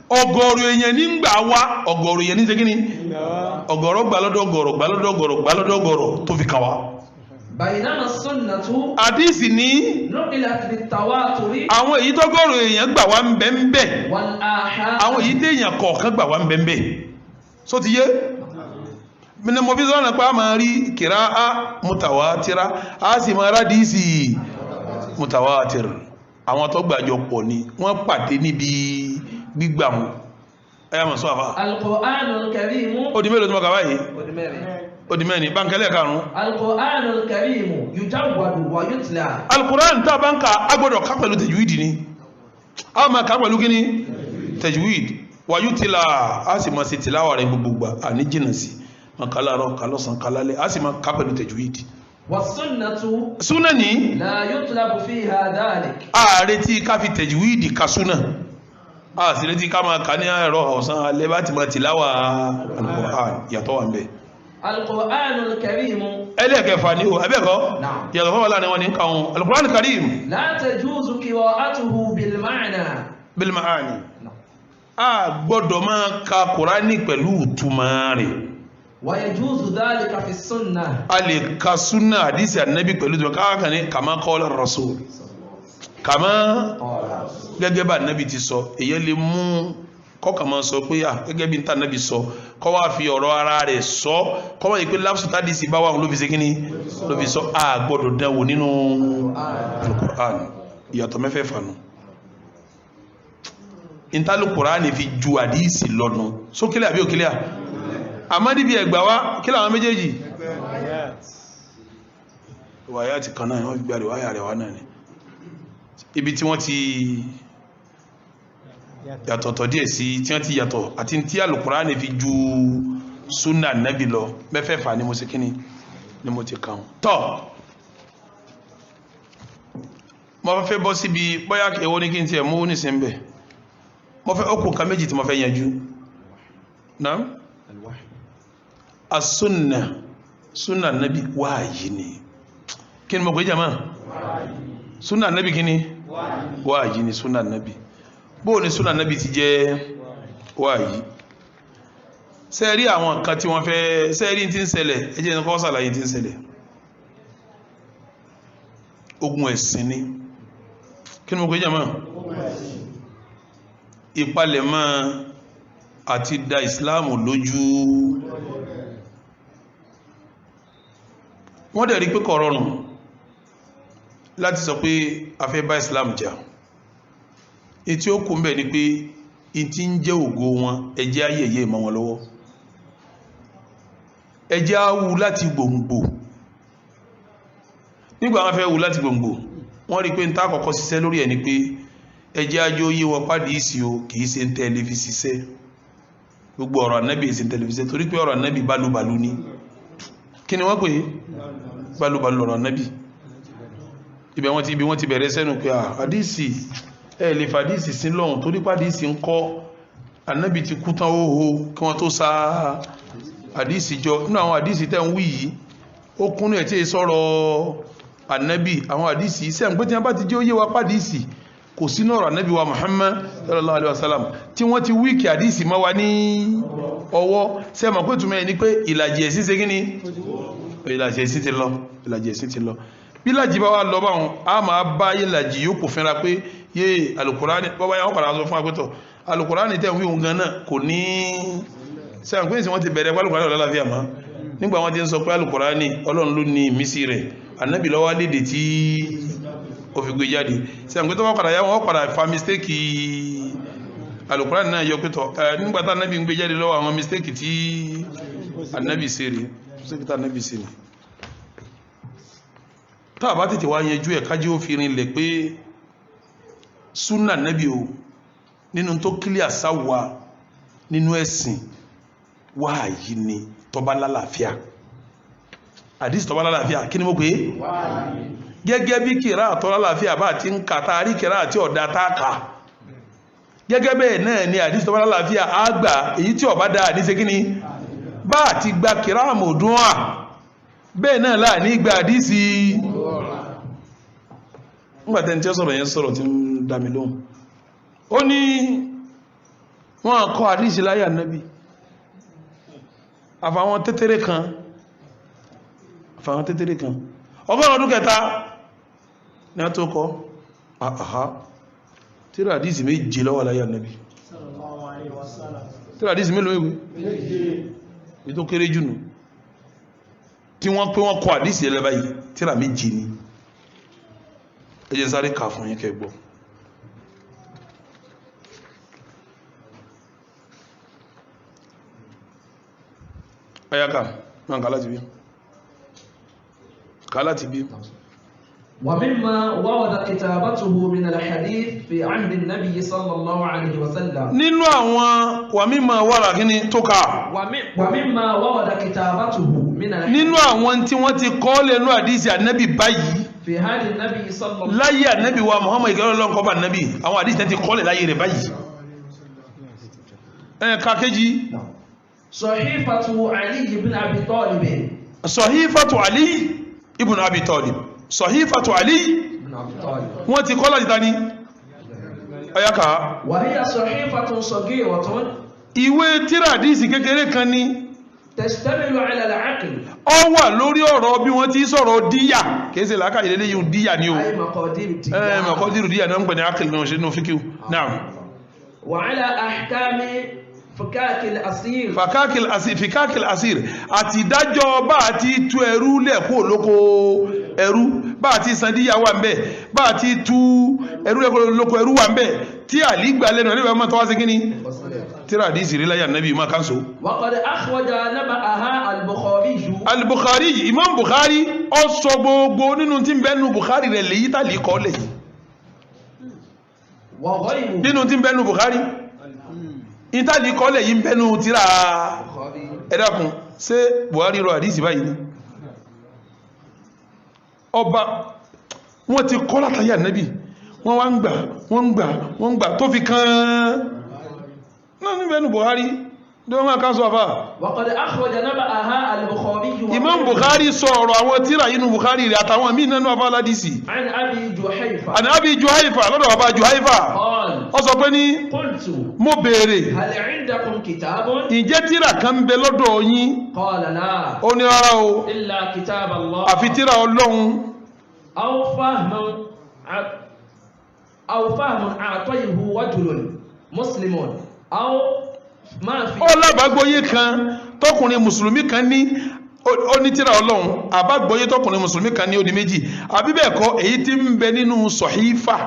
ọ̀gọ̀rọ̀ èèyàn ní gbà wá ọ̀gọ̀rọ̀ èèyàn ní ṣe kíni ọ̀gọ̀rọ̀ gbàlọ́dọ̀ tó fi kàn wá. بينما السنة àdìsí ní نقلت بالتواتر àwọn èyí tọ́gọ̀rọ̀ èèyàn gbà wá ń bẹ ń bẹ والآحاد. àwọn èyí téèyàn kọ̀ọ̀kan gbà wá ń bẹ ń bẹ só ti yé ní mo fi sọ́nà pé a máa rí kìrá a mutawatira a sì máa rádìsí mutawatir àwọn tó gbàjọ pọ̀ ni wọ́n pàdé níbi gbígbà wọn ẹ̀yà mọ̀ sọ àfá. القرآن الكريم ó di mélòó tí mo kà báyìí ودمري. ó di mẹ́rin báńkẹ́lẹ̀ karùn-ún. القرآن الكريم يجود ويتلى. alukuran tá a bá ń ka a gbọ́dọ̀ ká pẹ̀lú tajwid ni a máa ká pẹ̀lú kíni tajwid wàyú tìlà a sì máa ṣe tìláwà rẹ̀ gbogbo gbà àní jìnnà sí máa ká láàárọ̀ ká lọ́sàn ká lálẹ́ a sì máa ká pẹ̀lú tajwid. والسنة súnà ní لا يطلب فيها ذلك. ààrẹ tí ká fi tajwid ka súnà a sì retí ká máa ká ní ẹ̀rọ ọ̀sán alẹ́ bá ti máa tìláwà alukuran yàtọ̀ wà ń bẹ̀. القرآن الكريم ẹlẹ́ẹ̀kẹfà ni o abẹ́ẹ̀kọ́ نعم yàtọ̀ fọwọ́ láàrin wọn ní ká wọn alukuran karim لا تجوز قراءته بالمعنى. bil maani a gbọ́dọ̀ máa ka kùránì pẹ̀lú ìtumọ̀ rẹ̀ ويجوز ذلك في السنة. a lè ka súnà àdísì ànábì pẹ̀lú ìtumọ̀ káàkiri ní kàmá qala rasul kàmá gẹ́gẹ́ bá ànábì ti sọ èyí lè mú kọ́kà máa sọ pé à gẹ́gẹ́ bí n ta ànábì sọ kọ́ wá fi ọ̀rọ̀ ara rẹ̀ sọ kọ́ wá yìí pé lápsù tádìsì bá wà ló fi ṣe kíní ló fi sọ a gbọ́dọ̀ dánwò nínú alukur'an ìyàtọ̀ mẹ́fẹ̀ẹ̀fà nù ìntàlùkùránì fi ju àdíìsì lọ́nu sókílẹ̀ àbí òkílẹ̀ àmọ́ níbi ẹgbà wá kí láwọn méjèèjì wáyá ti kan náà wọ́n fi gbàrí wáyà rẹ̀ wá náà ni ibi tí wọ́n ti yàtọ̀tọ̀ díẹ̀ sí tí wọ́n ti yàtọ̀ àti tí àlùkùránì fi ju súnà nábì lọ mẹ́fẹ̀ẹ̀fà ni mo ṣe kíni ni mo ti kàn tọ́ mo fẹ́ bọ́ síbi bóyá èwo ní kí n tiẹ̀ mú nísìn bẹ̀ mo fẹ́ okùn kan méjì tí mo fẹ́ yanjú náà as-sunna sunna nabi wáyí ni kí ni mo pè jama sunna nabi kí ni wáyí ni sunna nabi bóò ni sunna nabi ti jẹ́ wáyí sẹ́ẹ̀rí àwọn kan tí wọ́n fẹ́ sẹ́ẹ̀rí tí ń ṣẹlẹ̀ ẹjẹ́ ní kọ́ sàlàyé tí ń ṣẹlẹ̀ ogun ẹ̀sìn ni kí ni mo pè jama ìpalẹ̀mọ́ àti da ìsìláàmù lójú wọ́n dẹ̀ rí pé kò rọrùn láti sọ pé a fẹ́ bá ìsìláàmù jà ètí ó kù ń bẹ̀ ni pé ìtí ń jẹ́ ògo wọn ẹjẹ́ ayẹyẹ mọ́ wọn lọ́wọ́ ẹjẹ́ awú láti gbòǹgbò nígbà wọn fẹ́ wú láti gbòǹgbò wọ́n rí pé ń tá àkọ́kọ́ ṣiṣẹ́ lórí ẹ̀ ni pé ẹjẹ́ ajó yí wọn pàdé ìsì o kìí ṣe ń tẹ́lẹ̀ fi ṣiṣẹ́ gbogbo ọ̀rọ̀ ànábì ṣe ń tẹ́lẹ̀ fi ṣiṣẹ́ torí pé ọ̀rọ̀ ànábì bálúbalú ní kí ni wọ́n pè bálúbalú ọ̀rọ̀ ànábì ibi wọ́n ti bẹ̀rẹ̀ sẹ́nu pé àdísì ẹ̀ lè fàdísì sí lọ́hùn torí pàdísì ń kọ́ ànábì ti kú tán óhó kí wọ́n tó sa àdísì jọ nínú àwọn àdísì tẹ́ ń wí yìí ó kúnnú ẹ̀ tí ì sọ̀rọ̀ ànábì àwọn àdísì sẹ́yìn pé tí wọ́n bá ti jẹ́ ó yé wa pàdísì kò sínú ọ̀rọ̀ ànábì wa Muhammad sallallahu alaihi wasallam tí wọ́n ti wíkì àdísì mọ́ wa ní ọwọ́ sẹ́mọ̀ pé túnmọ̀ ní pé ìlàjì ẹ̀sìn ṣe gíní ìlàjì ẹ̀sìn ti lọ bí ìlàjì bá wá lọ báwọn a máa bá ìlàjì yóò kò fínra pé yé alukurani bọ́bá yà wọ́n padà sọ fún apẹ́tọ̀ alukurani tẹ̀ ń wí òun gan náà kò ní sẹ́mọ̀ pé wọ́n ti bẹ̀rẹ̀ alukurani ọ̀làlàfíà mọ́ nígbà wọ́n ti ń sọ pé alukurani ọlọ́run ló ní ìmísí rẹ̀ ànábì ló wá lédè tí ó fi gbé jáde sẹ́yìn tó wọ́n padà yá wọ́n padà fa mistake alukurani náà yọ pé tọ́ nígbàtà anábì ń gbé jáde lọ́wọ́ àwọn mistake tí anábì ṣe rè mistake tí anábì ṣe rè tá a bá tètè wá yanjú ẹ̀ kájí ó fi rinlẹ̀ pé súnà anábì o nínú tó kílíà sáwà nínú ẹ̀sìn wáàyí ni tọ́ba lálàáfíà àdìsí tọ́ba lálàáfíà kí ni mo pè é gẹ́gẹ́ bí kìrá àtọ́lá láàfíà bá ti ń ka taari kìrá àti ọ̀dá táàkà gẹ́gẹ́ bẹ́ẹ̀ náà ni àdísì tọ́lá láàfíà àgbà èyí tí ọba dáa ní sekíní bá ti gba kìrá àmọ̀dún à bẹ́ẹ̀ náà láà ní gba àdísì nígbà tẹ́ni tí ó sọ̀rọ̀ yẹn sọ̀rọ̀ tí ń dá mi lóhùn ó ní wọ́n kọ́ àdísì láyé ànábì àfàwọn tẹ́tẹ́rẹ́ kan ọgọ́rùn ọdún kẹta ní a tó kọ́ àhá tíra àdísì méje lọ́wọ́ láyé ànábì tíra àdísì mélòó ìwé èyí tó kéré jùnú tí wọ́n pé wọ́n kọ́ àdísì ẹlẹ́bàá yìí tíra méje ni ẹ jẹ́ sáré kà fún yín kẹgbọ́ ayaka náà kàlá ti bí ومما ورد كتابته من الحديث في عهد النبي صلى الله عليه وسلم nínú àwọn ومما ورد kíni tó ká ومما ورد كتابته من الحديث nínú àwọn tí wọ́n ti kọ lẹ́nu àdísì ànábì báyìí في عهد النبي صلى الله عليه وسلم láyé ànábì wa Muhammad ìkẹ́rọ̀ lọ́n kọ́ bá ànábì àwọn àdísì ti kọ lẹ̀ láyé rẹ̀ báyìí kàkéjì صحيفة علي بن أبي طالب صحيفة علي ibn Abi Talib Sahifatu Ali wọ́n ti kọ́ láti dání ayaka وهي صحيفة صغيرة ìwé tíradísì kékeré kan ní تشتمل على العقل ó wà lórí ọ̀rọ̀ bí wọ́n ti sọ̀rọ̀ díyà kìí ṣe làákà ìlédè yìí díyà ni o أي مقادير díyà náà ń pè ní akil náà ṣe ní fíkíw náà وعلى أحكام فكاك الأسير fikakil asir àti ìdájọ́ bá àti tú ẹrú lẹ́kú olóko ẹrú bá àti sandíyà wà ń bẹ̀ bá àti tú ẹrú lẹ́kú olóko ẹrú wà ń bẹ̀ tí àlígbà lẹ́nu ẹ̀lẹ́bẹ̀ ọmọ tọ́wá sí kíní tíradísì rí láyà nẹ́bí ma káńsó. وقد أخرج نبأها al-Bukhari Imam Bukhari ó sọ gbogbo nínú tí ń bẹ́nu Bukhari rẹ̀ lèyí tàlí kọ́lẹ̀ nínú tí ń bẹ́nu Bukhari ìtàlí kọ́lẹ̀ yìí ń bẹ́nu tíra ẹ̀dàkùn ṣé Buhari rọ àdísì báyìí ní ọba wọ́n ti kọ́ látàrí ànábì wọ́n ń gbà tó fi kán náà ní bẹ́nu Buhari dọ́wọ́n máa ká sọ àfá Imam Bukhari sọ ọ̀rọ̀ àwọn tíra inú Bukhari rẹ̀ àtàwọn míì nánú àfá aládìsì an Abi Juhayfa lọ́dọ̀ bàbá Juhayfa ó sọ pé ní mo béèrè ǹjẹ́ tíra kan bẹ lọ́dọ̀ yín ó ní rárá o àfi tíra Ọlọ́run aw fahmun a'tayahu rajulun muslimun aw ma fi ó lábàgbóyé kan tọkùnrin mùsùlùmí kan ní ó ní tíra Ọlọ́run àbágbóyé tọkùnrin mùsùlùmí kan ní ó ní méjì àbí bẹ́ẹ̀ kọ́ èyí tí ń bẹ nínú Sahifa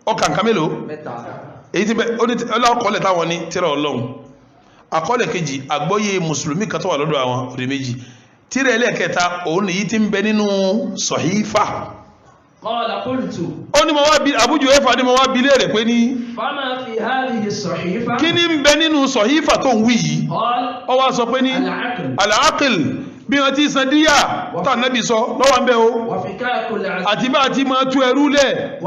ọkàn kan mélòó èyí tí ọlọ́kọ̀ọ́lẹ̀ táwọn ní tíra Ọlọ́run àkọọ́lẹ̀ kejì àgbóyé mùsùlùmí kan tó wà lọ́dọ̀ àwọn ó ní méjì tíra ẹlẹ́ẹ̀kẹta òun èyí tí ń bẹ nínú Sahifa ó ní mo wá bí Abu Juhayfa ní mo wá bí léèrè pé ní kí ní ń bẹ nínú Sahifa tó ń wí yìí ó wá sọ pé ní al-aql bí wọ́n ti san díyà tá Nábì sọ lọ́wọ́ ń bẹ o àti bá ti máa tú ẹrú lẹ̀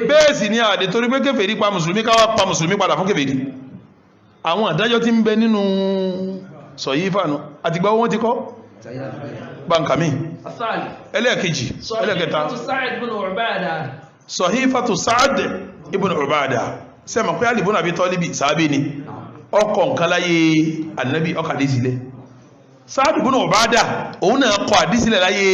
bẹ́ẹ̀ sì ni àdè torí pé kèfèrí pa mùsùlùmí káwà pa mùsùlùmí padà fún kèfèrí àwọn àdájọ́ tí ń bẹ nínú Sahifa nù àtìgbà wọn ti kọ́ bankami ẹlẹ́ẹ̀kejì ẹlẹ́ẹ̀kẹta Sahifatu Sa'd ibn Ubada sẹ́mọ̀ pé Ali ibn Abi Talib sàábé ni ọkọ̀ nǹkan láyé annabi ọkà dísílẹ̀ Sa'd ibn Ubada òun náà kọ àdísílẹ̀ láyé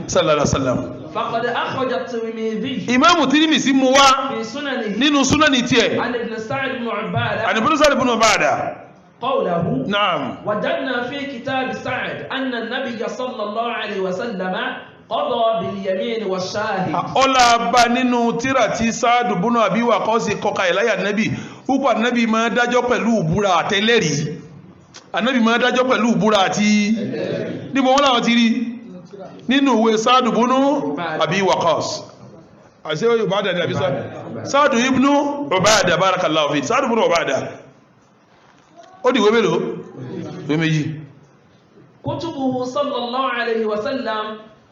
sallallahu alaihi wasallam faqad akhraja at-Tirmidhi Imam Tirmidhi mú wá nínú súnánì tiẹ̀ an ibn Sa'd ibn Ubada قوله نعم وجدنا في كتاب سعد أن النبي صلى الله عليه وسلم قضى باليمين والشاهد ọlá bá nínú tírà tí Sa'd ibn Abi Waqqas kọka ìláyà nẹ́bì púpọ̀ nẹ́bì máa dájọ́ pẹ̀lú ìbúra àtẹlẹ́rì anẹ́bì máa dájọ́ pẹ̀lú ìbúra àti níbo wọ́n láwọn ti rí nínú ìwé Sa'd ibn Abi Waqqas àṣẹ Ubada ní àbí Sa'd ibn Ubada barakallahu fi Sa'd ibn Ubada ó di ìwé mélòó ìwé méjì kutubuhu sallallahu alayhi wa sallam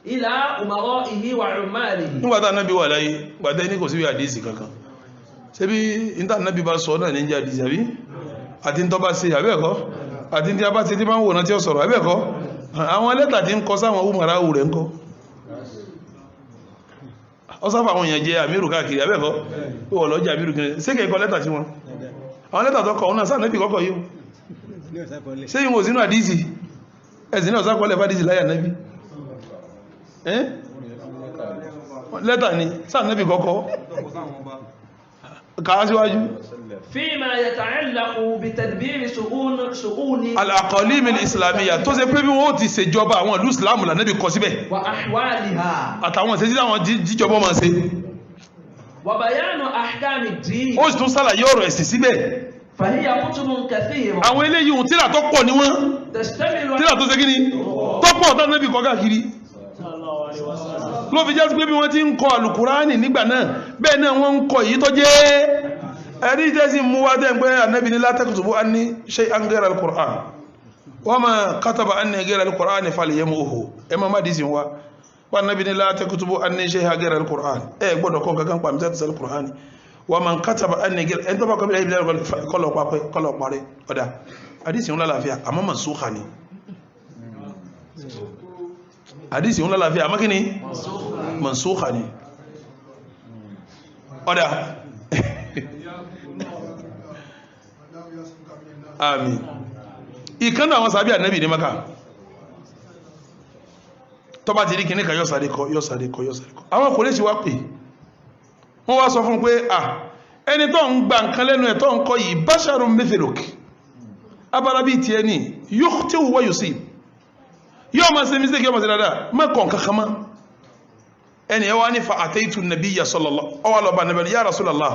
ila umara'ihi wa ummalihi nígbàtà náàbí wà láyé gbàtẹ́ ní kò sí àdísì kankan ṣe bí ìntà náàbí bá sọ náà ní jẹ́ àdísì àbí àti ń tọ́bá sí àbẹ́ẹ̀kọ́ àti tí a bá ti tí máa ń wò náà tí ó sọ̀rọ̀ àbẹ́ẹ̀kọ́ àwọn lẹ́tà tí ń kọ sáwọn umara'u rẹ̀ ń kọ́ ó sáfà àwọn èèyàn jẹ àmírù káàkiri abẹ́kọ́ ó wọ̀ lọ́jà àmírù kìí ṣé kẹ́ kọ lẹ́tà sí wọn àwọn lẹ́tà tó kọ̀ ọ́nà sáà nẹ́bì kọ́kọ́ yìí ṣé yìí wọ́n sínú àdísì ẹ̀sìn náà sákọ̀ọ́lẹ̀ fàdísì láyà nẹ́bì lẹ́tà ni sáà nẹ́bì kọ́kọ́ kàá síwájú فيما يتعلق بتدبير شؤون al-aqalim al-islamiyya tó ṣe pé bí wọ́n ti ṣèjọba àwọn ìlú islamu là nẹ́bì kọ síbẹ̀ وأحوالها àtàwọn ìṣẹ́sí àwọn jíjọba máa ṣe وبيان أحكام الدين ó sì tún sàlàyé ọ̀rọ̀ ẹ̀sìn síbẹ̀ فهي كتب كثيرة àwọn eléyìí ohun tíra tó pọ̀ ní wọ́n تشتمل tíra tó ṣe kí ni tó pọ̀ tó nẹ́bì kọ káàkiri ló fi jẹ́ sí pé bí wọ́n ti ń kọ alùkùránì nígbà náà bẹ́ẹ̀ náà wọ́n ń kọ èyí tó jẹ́ ẹ̀rí jẹ́ sí mú wá tẹ́ pé Ànábì ní la taktubu anni shay'an ghayra al-Qur'an wa ma kataba anni ghayra al-Qur'an falyamhu ẹ má dì sí wa Ànábì ní la taktubu anni shay'an ghayra al-Qur'an ẹ gbọ́dọ̀ kọ́ kankan pa mítẹ́ tẹ́sẹ̀ al-Qur'an wa man kataba anni ghayra ẹni tó bá kọ́ bí i kọlọ̀ parẹ́ ọ̀dà àdìsí ń lálàáfíà àmọ́ mansukha ni àdìsí ń lálàáfíà àmọ́ kí ni mansukha ni ọ̀dà àmín ìkan náà àwọn sàbí Ànábì ní Mákà tó bá ti rí kìíní kan yóò sáré kọ àwọn kò lè ṣe wá pè wọ́n wá sọ fún pé ẹni tó ń gba nǹkan lẹ́nu ẹ̀ tó ń kọ yìí basharun mithluk abara bíi tiẹ̀ ní yukhti'u wa yusib yóò máa ṣe mistake yóò máa ṣe dáadáa má kọ̀ nǹkan kan mọ́ ẹni ẹ wá ní fa ataitu nabiyya sallallahu ọwọ́ lọ́ba nàbẹ̀ ya Rasulullah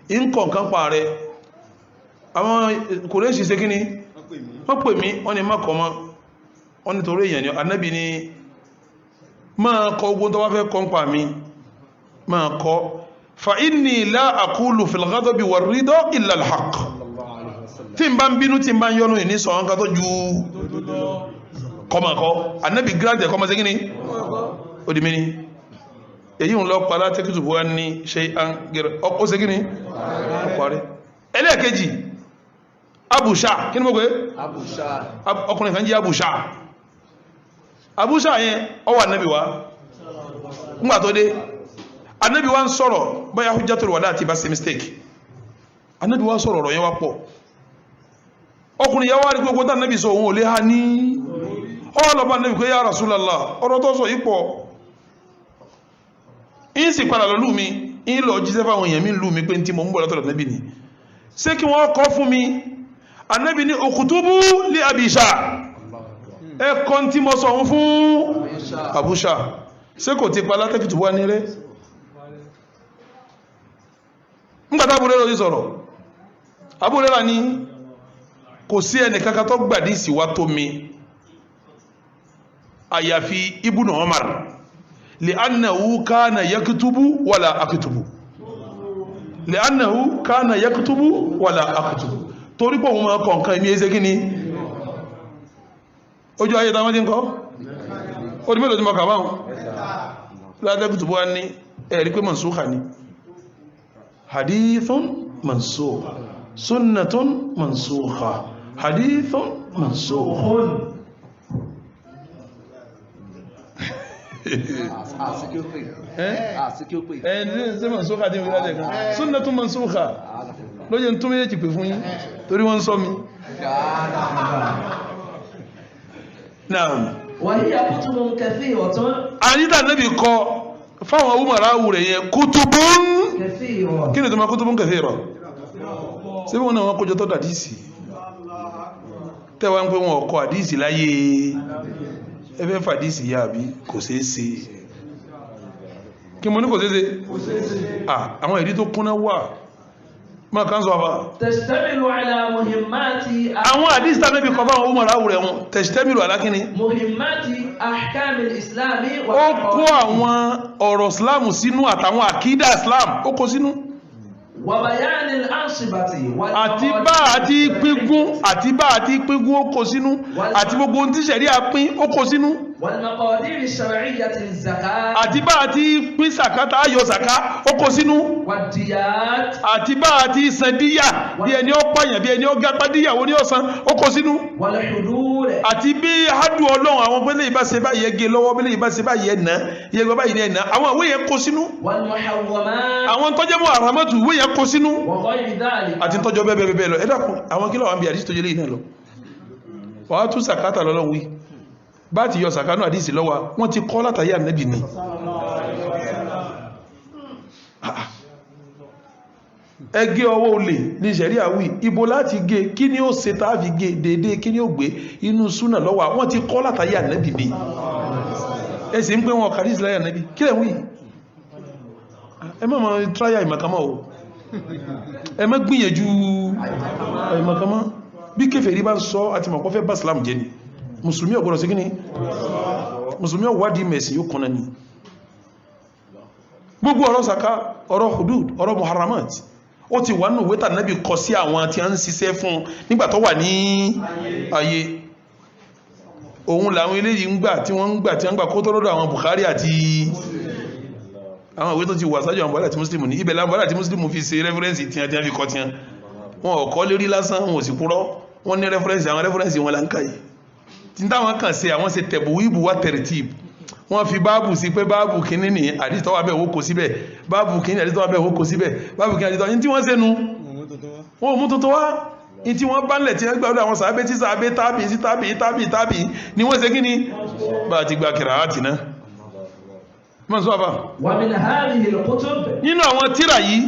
ń kọ̀ nǹkan pa rẹ̀ àwọn kò lè ṣe kí ni wọ́n pè mí wọ́n ni má kọ́ mọ́ wọ́n ni torí èèyàn ni Ànábì ni máa kọ ogun tó wá fẹ́ kọ́ ń pa mi máa kọ́ fa inni la aqulu fil ghadabi war rida illa al haqq tí n bá ń bínú tí n bá ń yọnu ìní sọ nǹkan tó ju kọmọkọ Ànábì gíráàdì ẹ̀kọ́ máa ṣe kí ni ó di mí ni èyí ń lọ padà tẹ́kìtù bó wá ní ṣe àǹgẹ̀rẹ̀ ó ṣe kí ni ọkọ̀rẹ́ ẹlẹ́ẹ̀kejì Abu Shah kí ni mo pé ọkùnrin kan jí Abu Shah yẹn ó wà Ànábì wá nígbà tó dé Ànábì wá ń sọ̀rọ̀ bóyá hujjatul wada àti bá ṣe mistake Ànábì wá sọ̀rọ̀ ọ̀rọ̀ yẹn wá pọ̀ ọkùnrin yẹn wá rí gbogbo tá Ànábì sọ òun ò lè ha ní ọlọ́ba Ànábì pé ya Rasulallah ọ̀rọ̀ tó sọ yìí pọ̀ in sì padà lọ́lú mi in lọ jíṣẹ́ fáwọn èèyàn mi lú mi pé tí mo ń bọ̀ látọ̀dọ̀ Ànábì ni ṣé kí wọ́n kọ́ fún mi Ànábì ní ukutubu li Abi Shah ẹ̀kọ́ tí mo sọ fún Abu Shah ṣé kò ti pa látẹ́kìtù wá ní rẹ̀ nígbàtà Abu Hurairah sọ̀rọ̀ Abu Hurairah ní kò sí ẹni kankan tó gbàdí sí wá tó mi àyàfi Ibnu Umar li'annahu kana yaktubu wala aktubu li'annahu kana yaktubu wala aktubu torí pé òun máa kọ nǹkan ìmí ẹsẹ́ kí ni ojú ayé táwọn tí ń kọ́ ó di mélòó tí mọ́ kà báhùn látẹ́kùtùbú wá ní ẹ̀rí pé mansukha ni hadithun mansukha sunnatun mansukha hadithun mansukhun sunnatun mansukha lóye tó méjì pè fún yín torí wọ́n sọ mi náà وهي كتب كثيرة àyíká Nábì kọ fáwọn umarawu rẹ̀ yẹn kutubun كثيرة kí ni tó máa kutubun kathira síbí wọn náà wọ́n kójọ tó dàdísì tẹ́wàá ń pé wọn ọkọ̀ àdísì láyé ẹfẹ́ fàdísì yà bí kò ṣeé ṣe kí mo ní kò ṣeé ṣe àwọn ìdí tó kúnná wà máa kán sọ àbá تشتمل على مهمات àwọn àdísì tàbí kọ fáwọn umarawu rẹ̀ wọn tẹ̀sítẹ́mìlù alákíní مهمات أحكام الإسلام ó kó àwọn ọ̀rọ̀ islamu sínú àtàwọn àkídà islam ó kó sínú وبيان الأنصبة àti bá àti pígún ó kó sínú àti gbogbo ohun tí ṣẹ̀rí àpín ó kó sínú والمقادير الشرعية للزكاة àti bá àti pín sàkátà ayọ̀ sàká ó kó sínú والديات àti bá àti san díyà bí ẹni ó pààyàn bí ẹni ó gápá díyàwó ní ọ̀sán ó kó sínú والحدود àti bí hádù ọlọ́run àwọn pẹ́lẹ́ ìbá ṣe báyìí ẹgẹ lọ́wọ́ pẹ́lẹ́ ìbá ṣe báyìí ẹ̀nà ìyẹgbẹ́ báyìí ní ẹ̀nà àwọn ìwé yẹn kó sínú والمحرمات àwọn tọ́jọ́ mọ́ àràmọ́tù ìwé yẹn kó sínú وغير ذلك àti tọ́jọ́ bẹ́ẹ̀ lọ ẹ dákun àwọn kí ló wà ń bí àdìsí tó jẹ́ lẹ́yìn náà lọ wàá tún sàkátà lọ́lọ́run wí bá ti yọ sàkánú àdìsí lọ́wọ́ wọ́n ti kọ́ látàrí ànábì ni ẹgẹ́ ọwọ́ olè ní ìṣẹ̀rí àwí ibo láti gé kí ni ó ṣe tàbí gé dédé kí ni ó gbé inú súnà lọ́wọ́ wọ́n ti kọ́ látàrí ànábì ni ẹsẹ̀ ń pé wọn kàrí ìsìláyà ànábì kí lẹ̀ wí ẹ má mọ̀ tráyà ìmọ̀kámọ́ o ẹ má gbìyànjú ìmọ̀kámọ́ bí kèfèrí bá ń sọ àti mọ̀kọ́ fẹ́ bá Islam jẹ́ ni mùsùlùmí ọ̀gbọ́dọ̀ sí kí ni mùsùlùmí ọ̀wádìí mẹ̀sìn yóò kọ́nà ni gbogbo ọ̀rọ̀ sàká ọ̀rọ̀ hudud ọ̀rọ̀ muharramat ó ti wà nínú ìwé tànábì kọ sí àwọn tí a ń ṣiṣẹ́ fún nígbà tó wà ní ayé òun làwọn eléyìí ń gbà tí wọ́n ń gbà kó tó lọ́dọ̀ àwọn Bukhari àti àwọn ìwé tó ti wà sáájú àwọn Bukhari àti Muslim ní ibẹ̀ láwọn Bukhari àti Muslim fi ṣe rẹ́fúrẹ́nsì tí a fi kọ́ tí wọn ò kọ́ lérí lásán wọn ò sì kúrọ́ wọn ní rẹ́fúrẹ́nsì àwọn rẹ́fúrẹ́nsì wọn là ń kà yìí tí táwọn kàn ṣe àwọn ṣe tẹ̀bù wíbù wá tẹ̀rẹ̀tìbù wọ́n fi báàbù sí pé báàbù kìíní ní àdìtọ́wà bẹ́ẹ̀ ó kò síbẹ̀ báàbù kìíní àdìtọ́wà bẹ́ẹ̀ ó kò síbẹ̀ báàbù kìíní àdìtọ́wà ní tí wọ́n sẹ́nu wọ́n mú tuntun wá ní tí wọ́n bá ń lẹ̀ tí wọ́n gbàdúrà àwọn sàábé tí sàábé tábì sí tábì ni wọ́n ṣe kíní bá ti gba kìrà áàtì náà mọ́ sọ àbá ومن هذه الكتب nínú àwọn tíra yìí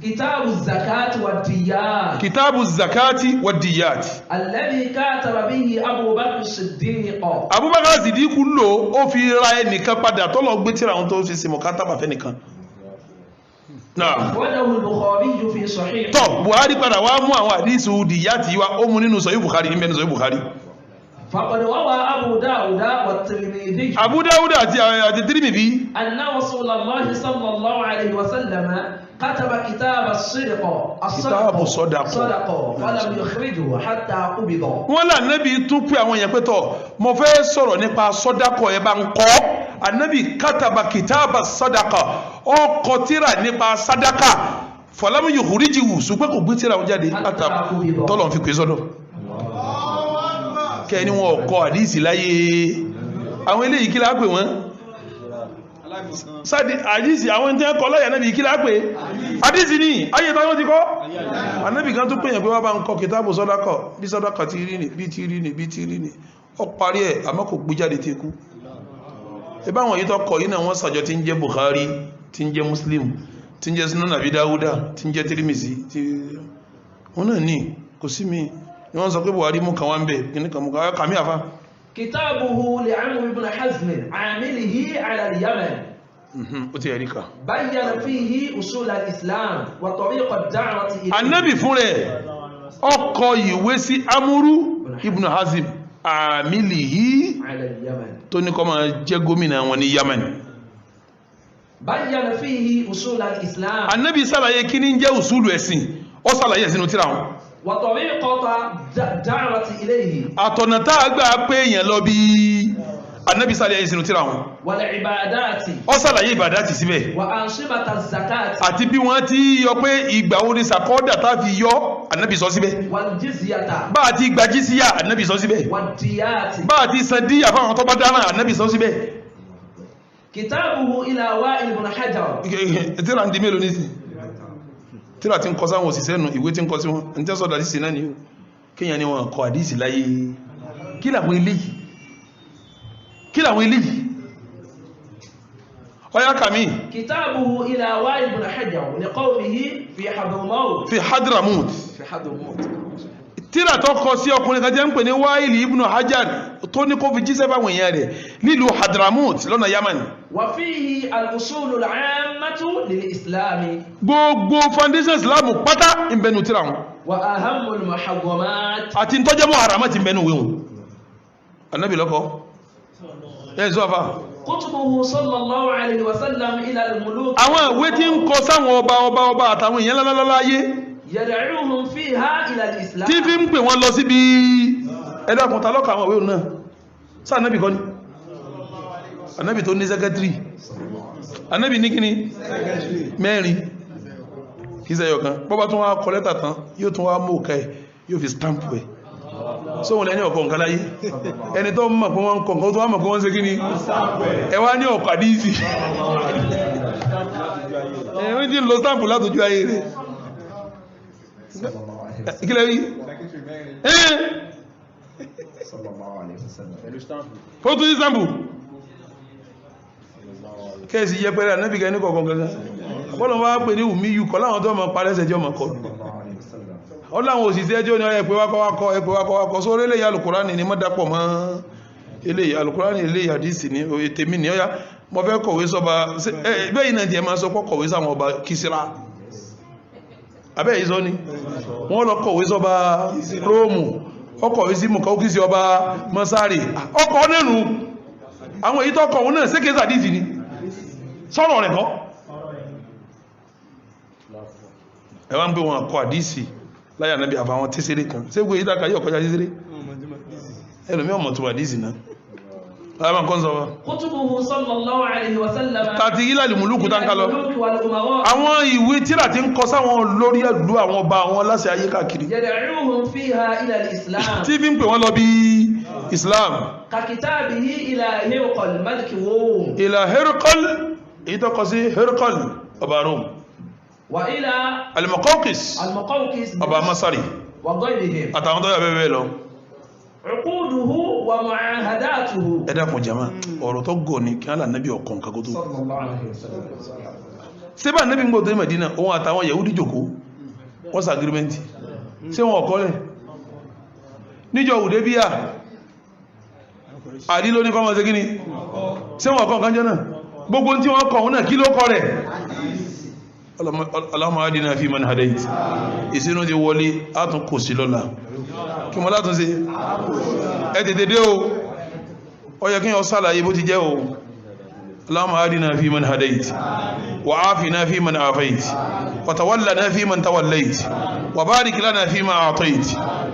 كتاب الزكاة والديات kitabu zakati wa diyati الذي كاتب به أبو بكر الصديق Abubakar Sidiku lò ó fi ra ẹnìkan padà tó lọ gbé tíra àwọn tó fi ṣe mọ̀kátàbà fẹ́ nìkan náà وله البخاري في صحيح tọ́ Buhari padà wá mú àwọn àdísù dìyàtì wá ó mú nínú sọ̀yí Buhari níbẹ̀ nínú sọ̀yí Buhari فقد روى أبو داود والترمذي Abu Dawud àti Tirmidhi أن رسول الله صلى الله عليه وسلم كتب كتاب كتاب الصدقة. صدقة فلم يخرجه حتى قبض wọ́n là nẹ́bí tún pé àwọn èèyàn pẹ́tọ̀ mo fẹ́ sọ̀rọ̀ nípa sọ́dákọ̀ ẹ bá ń kọ́ ànábì kátàbà kìtàbà sọ́dákọ̀ ó kọ tíra nípa sádàkà fọlámù yòhùríjì wù ṣùgbọ́n kò gbé tíra wọn jáde látà tọ́lọ̀ fi pè sọ́dọ̀ kẹ́ni wọn kọ àdísì láyé àwọn eléyìí kí lápè wọn sáàdì àdísì àwọn tí wọ́n kọ láyé ànábì kí lápè àdísì ní ayé táwọn ti kọ́ ànábì kan tó pèyàn pé wọ́n bá ń kọ kìtàbù sọ́dákọ̀ bí sọ́dákọ̀ ti rí ní bí ti rí ní bí ti rí ní ọ parí ẹ̀ àmọ́ kò gbé jáde tí kú ẹbá wọn yìí tó kọ yìí náà wọ́n sàjọ tí ń jẹ́ Bukhari tí ń jẹ́ Muslim tí ń jẹ́ Sunan Abi Dawuda tí ń jẹ́ Tirmidhi tí wọ́n náà ní kò sí mi ni wọ́n sọ pé Buhari mú kan wá ń bẹ̀ kìíní kan mú kan kàmí àfá كتابه لعمرو بن حزم عامله على اليمن ó ti ẹ̀rí ká بين فيه أصول الإسلام وطريق الدعوة إليه Ànábì fún rẹ̀ ọkọ̀ ìwé sí Amuru ibn Hazim àmìlìhí على اليمن tó ní kó máa jẹ́ gómìnà wọn ní Yemen بين فيه أصول الإسلام Ànábì sàlàyé kí ní jẹ́ usulu ẹ̀sìn ó sàlàyé ẹ̀sìn tíra wọn وطريقة الدعوة إليه àtọ̀nà tá a gbà pé èèyàn lọ bí Ànábì sàlàyé ẹ̀sìn tíra wọn والعبادات ó sàlàyé ìbàdàtì síbẹ̀ وأنشطة الزكاة àti bí wọ́n ti yọ pé ìgbà wo ni sàkọ́dà tá fi yọ Ànábì sọ síbẹ̀ والجزية bá a ti gba jísíyà Ànábì sọ síbẹ̀ والديات bá a ti san díyà fáwọn tó bá dáná Ànábì sọ síbẹ̀ كتابه إلى وائل بن حجر tíra ń di mélòó ní sí tíra ti ń kọ sáwọn òsìsẹ́ nù ìwé tí ń kọ sí wọn ń tẹ́sọ̀ dàdísì náà ni ó kíyàn ni wọn kọ àdísì láyé kí làwọn eléyìí ọya kàmí كتابه إلى وائل بن حجر لقومه في حضرموت fi Hadramut في حضرموت tíra tó kọ sí ọkùnrin kan jẹ́ ń pè ní Wáìlì ibn Hajar tó ní kó fi jíṣẹ́ báwọn èèyàn rẹ̀ nílùú Hadramut lọ́nà Yaman وفيه الأصول العامة للإسلام gbogbo foundation Islam pátá ń bẹnu tíra wọn وأهم المحرمات àti ń tọ́jẹ́ mọ́ àràmọ́ ti ń bẹnu wíhun Ànábì lọ́kọ́ ẹ̀ sọ́fà كتبه صلى الله عليه وسلم إلى الملوك àwọn ìwé tí ń kọ sáwọn ọba àtàwọn èèyàn lálálálàyé يدعوهم فيها إلى الإسلام tí fi ń pè wọ́n lọ síbi ẹ̀dàkùn ta lọ́kà àwọn ìwé náà sáà Ànábì kọ́ ni anabi tó ní secretary anabi ní kíni mẹ́rin kì í ṣe ẹyọ kan bọ́bá tún wá kọ lẹ́tà tán yóò tún wá mú òkà ẹ̀ yóò fi stamp ẹ̀ sóhun lẹ́ni ọ̀kọ̀ nǹkan láyé ẹni tó mọ̀ pé wọ́n ń kọ̀ nǹkan tó wá mọ̀ pé wọ́n ń ṣe kíni ẹ wá ní ọ̀kọ̀ àdíìsì ẹ̀yìn tí ń lo stamp látòjú ayé rẹ̀ ìkílẹ̀ rí fótó sí stamp kẹ́ẹ̀sì yẹ pẹ́rẹ́ ànábìgẹ́ ní kọ̀ọ̀kan gangan àpọ́lọ̀ wá pè ní ùmíyù kọ́ láwọn tó mọ̀ parẹ́sẹ̀ jọ mọ̀ kọ́ ọ láwọn òṣìṣẹ́ tí ó ní ọ̀yẹ́ pé wákọ́wákọ́ sórí eléyìí alùkùránì ni mọ́dápọ̀ mọ́ eléyìí alùkùránì eléyìí àdísì ní ètèmí ní ọ̀yá mo fẹ́ kọ̀wé sọba bẹ́ẹ̀ iná jẹ́ máa sọ pọ́ kọ̀wé sáwọn ọba Kísírà abẹ́ ìsọ ni wọ́n lọ kọ̀wé sọba Róòmù ọkọ̀wé sí Mùkáókísì ọba Mọ́sárì ọkọ̀ nẹ́nu àwọn èyí tó kọ̀wé náà sékèsà àdísì ni sọ̀rọ̀ rẹ̀ kọ́ ẹ wá ń gbé wọn kọ àdísì láyà nàbí àfàwọn tẹ́sẹ̀rẹ̀ kan ṣé gbé ìdáka yóò kọjá tẹ́sẹ̀rẹ̀ ẹlòmí ọmọ tó àdísì náà láàmà kan sọ kutubuhu sallallahu alayhi wa sallam tàti ilà ìmúlùkù tá ń kálọ àwọn ìwé tíra ti ń kọ sáwọn lórí ẹ̀lú àwọn ọba àwọn aláṣẹ ayé káàkiri yad'uhum fiha ila al-islam tí fi ń pè wọ́n lọ bí Islam ka kitabihi ila Hirqal malik Rum ila Hirqal èyí tó kọ sí Hirqal ọba Rome wa ila al-Muqawqis ọba Masari wa ghayrihim àtàwọn tó yà bẹ́ẹ̀ lọ uquduhu wa mu'ahadatuhu ẹ̀dá kan jama ọ̀rọ̀ tó gọ̀ ní kí á là nábì ọkàn kagoto síbà nábì ń gbọ́dọ̀ Mẹ́dínà òun àtàwọn Yahudi jòkó wọ́n sà agreementi sí wọn ọ̀kọ́lẹ̀ níjọ Hudaybiya àdí ló ní kọ́mọ̀ sí kíní sí wọn ọ̀kọ́ kan jẹ́ náà gbogbo tí wọ́n kọ̀ náà kí ló kọ́ rẹ̀ Allahumma hadina fi man hadait ìsinú ti wọlé átún kò sí lọ́la kí mọ́ látún sí ẹ tètè dé o ó yẹ kí yọ sálàyé bó ti jẹ́ o Allahumma hadina fi man hadait wa afina fi man afait wa tawallana fi man tawallait wa barik lana fi ma atait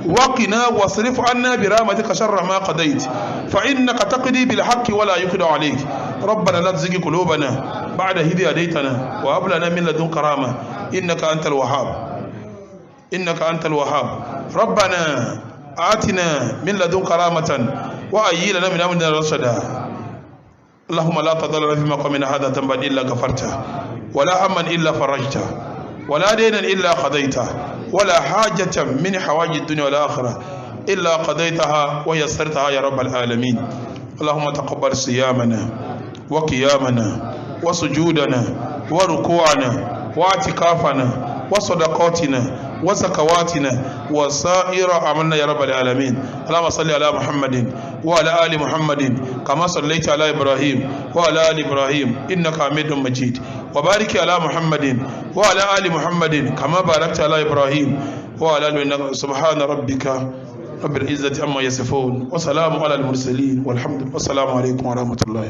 wa qina wasrif anna bi rahmatika sharra ma qadait fa innaka taqdi bil haqqi wa la yuqda alayk ربنا لا تزغ قلوبنا بعد إذ هديتنا وهب لنا من لدنك رحمة إنك أنت الوهاب ربنا آتنا من لدنك رحمة وهيئ لنا من أمرنا رشدا اللهم لا تضل لنا في مقامنا هذا ذنبا إلا غفرته ولا هما إلا فرجته ولا دينا إلا قضيته ولا حاجة من حوائج الدنيا والآخرة إلا قضيتها ويسرتها يا رب العالمين اللهم تقبل صيامنا وقيامنا وسجودنا وركوعنا واعتكافنا وصدقاتنا وزكواتنا وسائر أعمالنا يا رب العالمين اللهم صل على محمد وعلى آل محمد كما صليت على إبراهيم وعلى آل إبراهيم إنك حميد مجيد وبارك على محمد وعلى آل محمد كما باركت على إبراهيم وعلى آل سبحان ربك رب العزة عما يصفون وسلام على المرسلين والسلام عليكم ورحمة الله